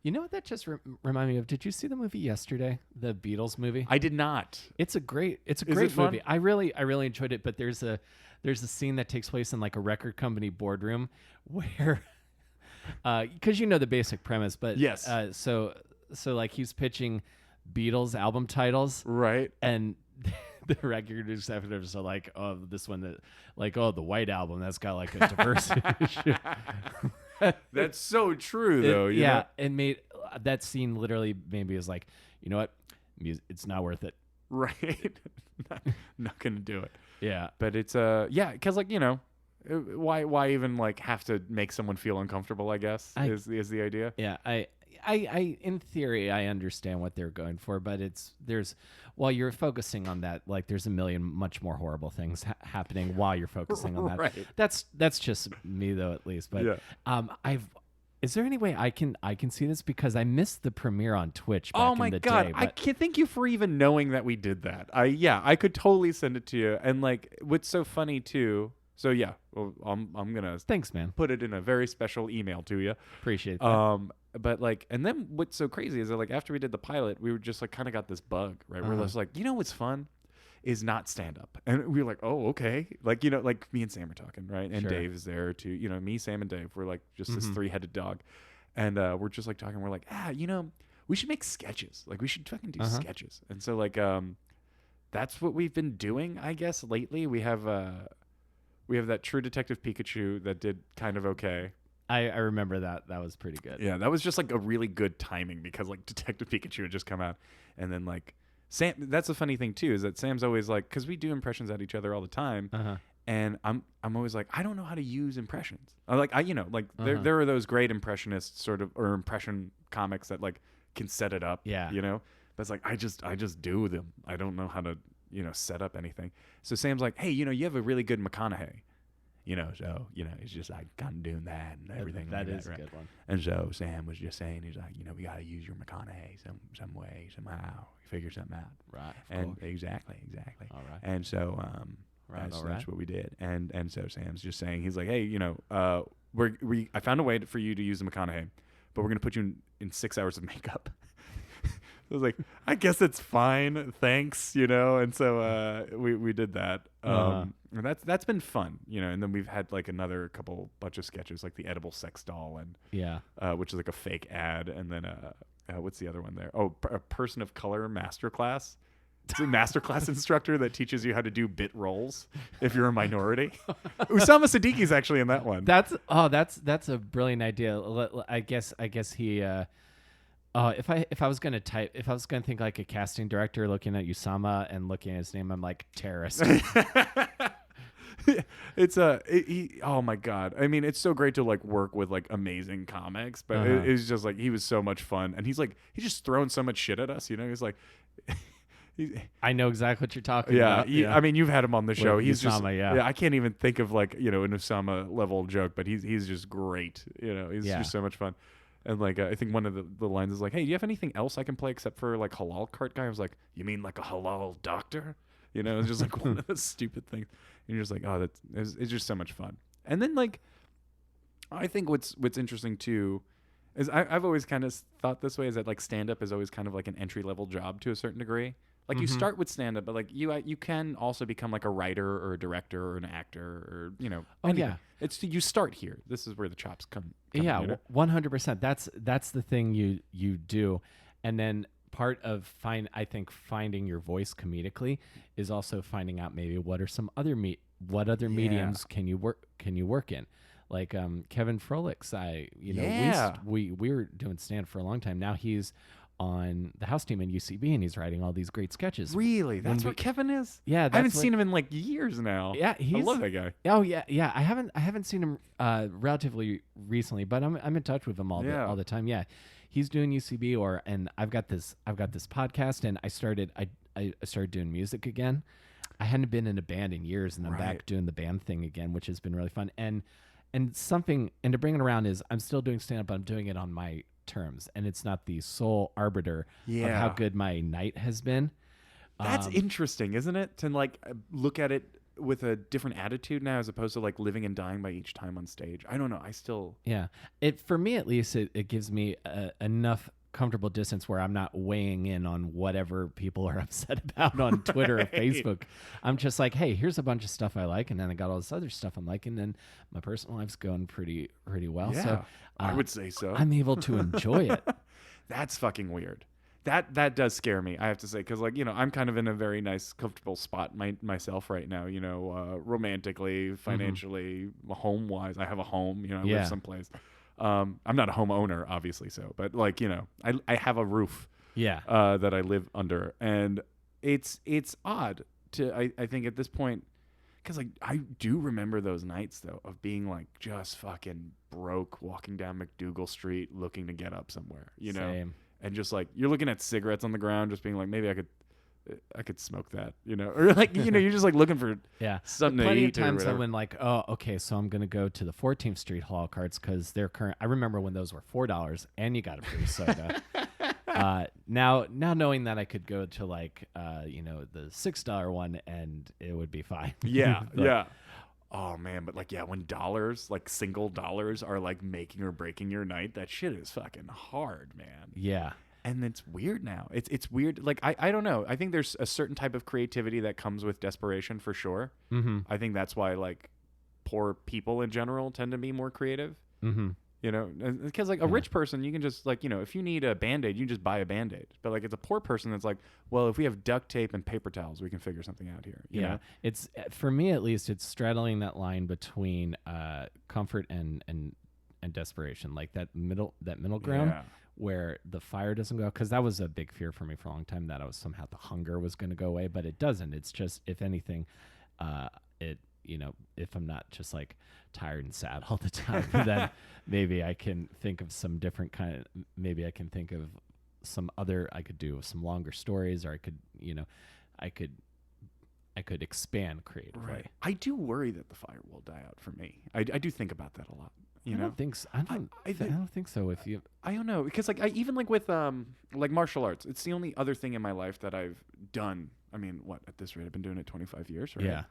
You know what that just reminded me of? Did you see the movie yesterday, the Beatles movie? I did not. It's a great movie. I really enjoyed it. But there's a scene that takes place in like a record company boardroom where, because the basic premise, but yes, so like he's pitching Beatles album titles, right, and the record executives are like, oh, this one that, like, oh, the White Album, that's got like a diversity issue. That's so true, though. Yeah, it made that scene literally maybe is like, you know what, it's not worth it. Right, not gonna do it. Yeah, but it's because like why even like have to make someone feel uncomfortable? I guess is the idea. Yeah, I in theory I understand what they're going for, but while you're focusing on that, like there's a million much more horrible things happening while you're focusing on that. Right. That's just me though, at least. But is there any way I can see this, because I missed the premiere on Twitch back in the God, day. I can't thank you for even knowing that we did that. I could totally send it to you. And like what's so funny too. So yeah, well, I'm gonna thanks, man. Put it in a very special email to you. Appreciate that. But like, and then what's so crazy is that like after we did the pilot, we were just like kind of got this bug, right? We're just like, what's fun is not stand up, and we were like, oh, okay, like like me and Sam are talking, right? And Dave is there too. Me, Sam, and Dave. We're like just this three-headed dog, and we're just like talking. We're like, we should make sketches. Like we should fucking do sketches. And so like that's what we've been doing, I guess. Lately, we have that True Detective Pikachu that did kind of okay. I remember that. That was pretty good. Yeah, that was just like a really good timing, because like Detective Pikachu had just come out, and then like Sam. That's the funny thing too, is that Sam's always like, because we do impressions at each other all the time, and I'm always like, I don't know how to use impressions. There are those great impressionists sort of, or impression comics that like can set it up. Yeah, but it's like I just do them. I don't know how to set up anything. So Sam's like, hey, you have a really good McConaughey. He's just like kind of doing that and everything. That like is that, right? A good one. And so Sam was just saying, he's like, we got to use your McConaughey some way, somehow, figure something out. Right. And exactly. All right. And so that's what we did. And so Sam's just saying, he's like, hey, I found a way for you to use the McConaughey, but we're gonna put you in 6 hours of makeup. I was like, I guess it's fine, thanks, And so we did that. And that's been fun, And then we've had like another bunch of sketches, like the edible sex doll, and which is like a fake ad, and then what's the other one there? Oh, a person of color masterclass. It's a masterclass instructor that teaches you how to do bit roles if you're a minority. Usama Siddiqui's actually in that one. That's a brilliant idea. I guess he. If I was gonna think like a casting director looking at Usama and looking at his name, I'm like terrorist. Oh my God. I mean, it's so great to like work with like amazing comics, but it's just like, he was so much fun, and he's just throwing so much shit at us. He's like, I know exactly what you're talking about. I mean, you've had him on the show. He's Usama, just, I can't even think of like, an Usama level joke, but he's just great. He's just so much fun. And like, I think one of the lines is like, hey, do you have anything else I can play except for like halal cart guy? I was like, you mean like a halal doctor? It's just like one of those stupid things. And you're just like, oh, it's just so much fun. And then like, I think what's interesting too is I've always kind of thought this way, is that like stand up is always kind of like an entry level job to a certain degree. Like you start with stand up, but like you can also become like a writer or a director or an actor or anything. It's you start here. This is where the chops come 100%. That's the thing you do. And then part of finding your voice comedically is also finding out maybe what are some other mediums can you work in. Like Kevin Froelic's we were doing stand for a long time. Now he's on the house team in UCB, and he's writing all these great sketches. Really? That's where Kevin is? Yeah. I haven't seen him in like years now. Yeah. I love that guy. Oh yeah. Yeah. I haven't seen him relatively recently, but I'm in touch with him all the time. Yeah. He's doing UCB and I've got this podcast, and I started doing music again. I hadn't been in a band in years, and I'm back doing the band thing again, which has been really fun. And to bring it around is I'm still doing stand up, but I'm doing it on my terms, and it's not the sole arbiter of how good my night has been. That's interesting, isn't it? To like look at it with a different attitude now, as opposed to like living and dying by each time on stage. I don't know. I still it for me at least it gives me enough comfortable distance where I'm not weighing in on whatever people are upset about on Twitter or Facebook. I'm just like, hey, here's a bunch of stuff I like, and then I got all this other stuff I'm liking, and my personal life's going pretty well. Yeah, so I would say so. I'm able to enjoy it. That's fucking weird. That does scare me, I have to say, because like, you know, I'm kind of in a very nice, comfortable spot myself right now, you know, romantically, financially, home-wise. I have a home, you know, I live someplace. I'm not a homeowner, obviously, but like, you know, I have a roof that I live under, and it's odd to, I think at this point, because like I do remember those nights though of being like just fucking broke, walking down McDougal Street looking to get up somewhere, you know. Same. And just like you're looking at cigarettes on the ground, just being like, maybe I could smoke that, you know, or like, you know, you're just like looking for something to eat. Plenty of times I went like, oh, okay, so I'm gonna go to the 14th Street Hall carts because they're current. I remember when those were $4 and you got a free soda. Now knowing that I could go to like you know, the $6 one and it would be fine. Yeah, yeah. Oh man, but like when dollars, like single dollars, are like making or breaking your night, that shit is fucking hard, man. Yeah. And it's weird now. It's weird. Like I don't know. I think there's a certain type of creativity that comes with desperation for sure. Mm-hmm. I think that's why like poor people in general tend to be more creative. Mm-hmm. You know, because like a rich person, you can just like, you know, if you need a Band-Aid, you just buy a Band-Aid. But like it's a poor person that's like, well, if we have duct tape and paper towels, we can figure something out here. You know? It's for me at least, it's straddling that line between comfort and desperation, like that middle ground where the fire doesn't go out. Because that was a big fear for me for a long time, that I was somehow the hunger was going to go away, but it doesn't. It's just, if anything, it, you know, if I'm not just like tired and sad all the time, then maybe I can think of some different maybe I can think of some other, I could do some longer stories, or I could, you know, I could expand creatively. Right. I do worry that the fire will die out for me. I do think about that a lot. You know? I don't think so. I don't think so. I don't know, because like even like with like martial arts, it's the only other thing in my life that I've done. I mean, what, at this rate, I've been doing it 25 years, right? Yeah.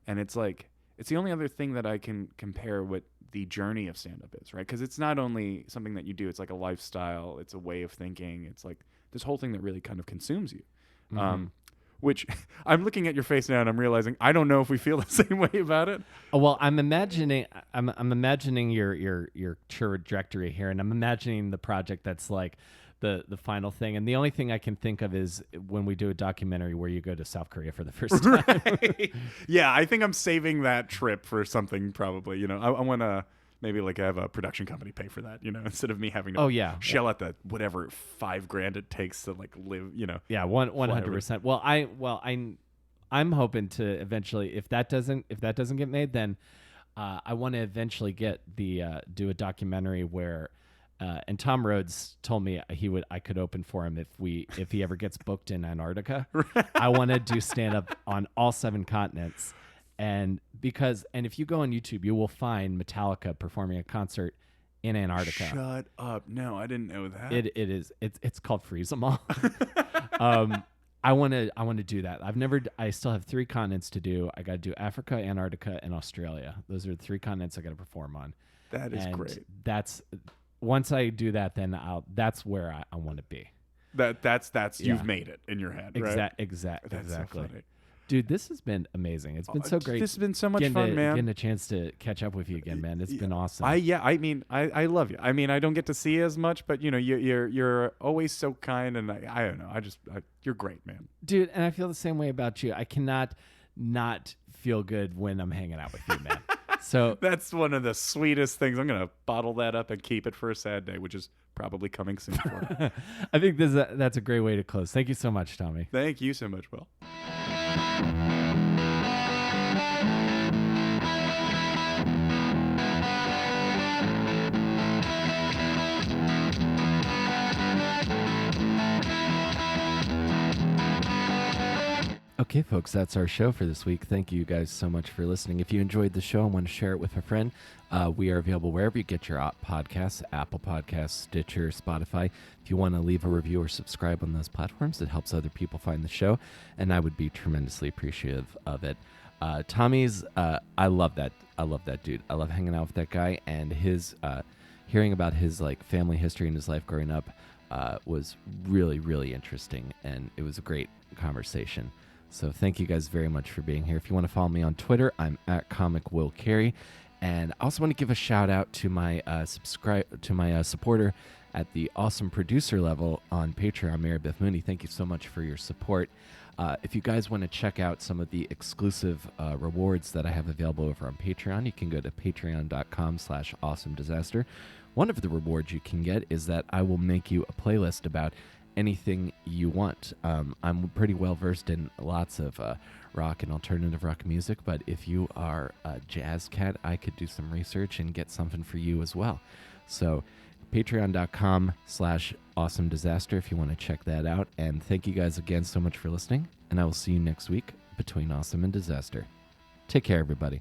And it's like, it's the only other thing that I can compare what the journey of stand-up is, right? Because it's not only something that you do, it's like a lifestyle, it's a way of thinking, it's like this whole thing that really kind of consumes you. Mm-hmm. Which I'm looking at your face now and I'm realizing I don't know if we feel the same way about it. Oh, well, I'm imagining your trajectory here, and I'm imagining the project that's like the final thing. And the only thing I can think of is when we do a documentary where you go to South Korea for the first time. Right. Yeah, I think I'm saving that trip for something probably. You know, I want to maybe like have a production company pay for that, you know, instead of me having to shell out the whatever $5,000 it takes to like live, you know. Yeah, 100%. Well, I'm hoping to eventually, if that doesn't get made, then I want to eventually get do a documentary where. And Tom Rhodes told me I could open for him if he ever gets booked in Antarctica. I want to do stand up on all 7 continents, and if you go on YouTube, you will find Metallica performing a concert in Antarctica. Shut up! No, I didn't know that. It's called Freeze 'Em All. I want to do that. I still have 3 continents to do. I got to do Africa, Antarctica, and Australia. Those are the 3 continents I got to perform on. That is great. Once I do that, then that's where I want to be. That's you've made it in your head, right? Exactly. That's so funny. Dude, this has been amazing. It's been so great. This has been so much fun, man. Getting a chance to catch up with you again, man. It's been awesome. I mean, I love you. I mean, I don't get to see you as much, but you know, you're always so kind, and I don't know. You're great, man. Dude, and I feel the same way about you. I cannot not feel good when I'm hanging out with you, man. So that's one of the sweetest things. I'm gonna bottle that up and keep it for a sad day, which is probably coming soon. For I think that's a great way to close. Thank you so much, Tommy. Thank you so much, Will. Okay, folks, that's our show for this week. Thank you guys so much for listening. If you enjoyed the show and want to share it with a friend, we are available wherever you get your podcasts, Apple Podcasts, Stitcher, Spotify. If you want to leave a review or subscribe on those platforms, it helps other people find the show, and I would be tremendously appreciative of it. Tommy's, I love that. I love that dude. I love hanging out with that guy, and his hearing about his like family history and his life growing up was really, really interesting, and it was a great conversation. So thank you guys very much for being here. If you want to follow me on Twitter, I'm at Comic Will Carey. And I also want to give a shout out to my supporter at the awesome producer level on Patreon, Mary Beth Mooney. Thank you so much for your support. If you guys want to check out some of the exclusive rewards that I have available over on Patreon, you can go to patreon.com/awesomedisaster. One of the rewards you can get is that I will make you a playlist about anything you want. I'm pretty well versed in lots of rock and alternative rock music, but if you are a jazz cat, I could do some research and get something for you as well. So patreon.com/awesomedisaster if you want to check that out. And thank you guys again so much for listening, and I will see you next week between Awesome and Disaster. Take care, everybody.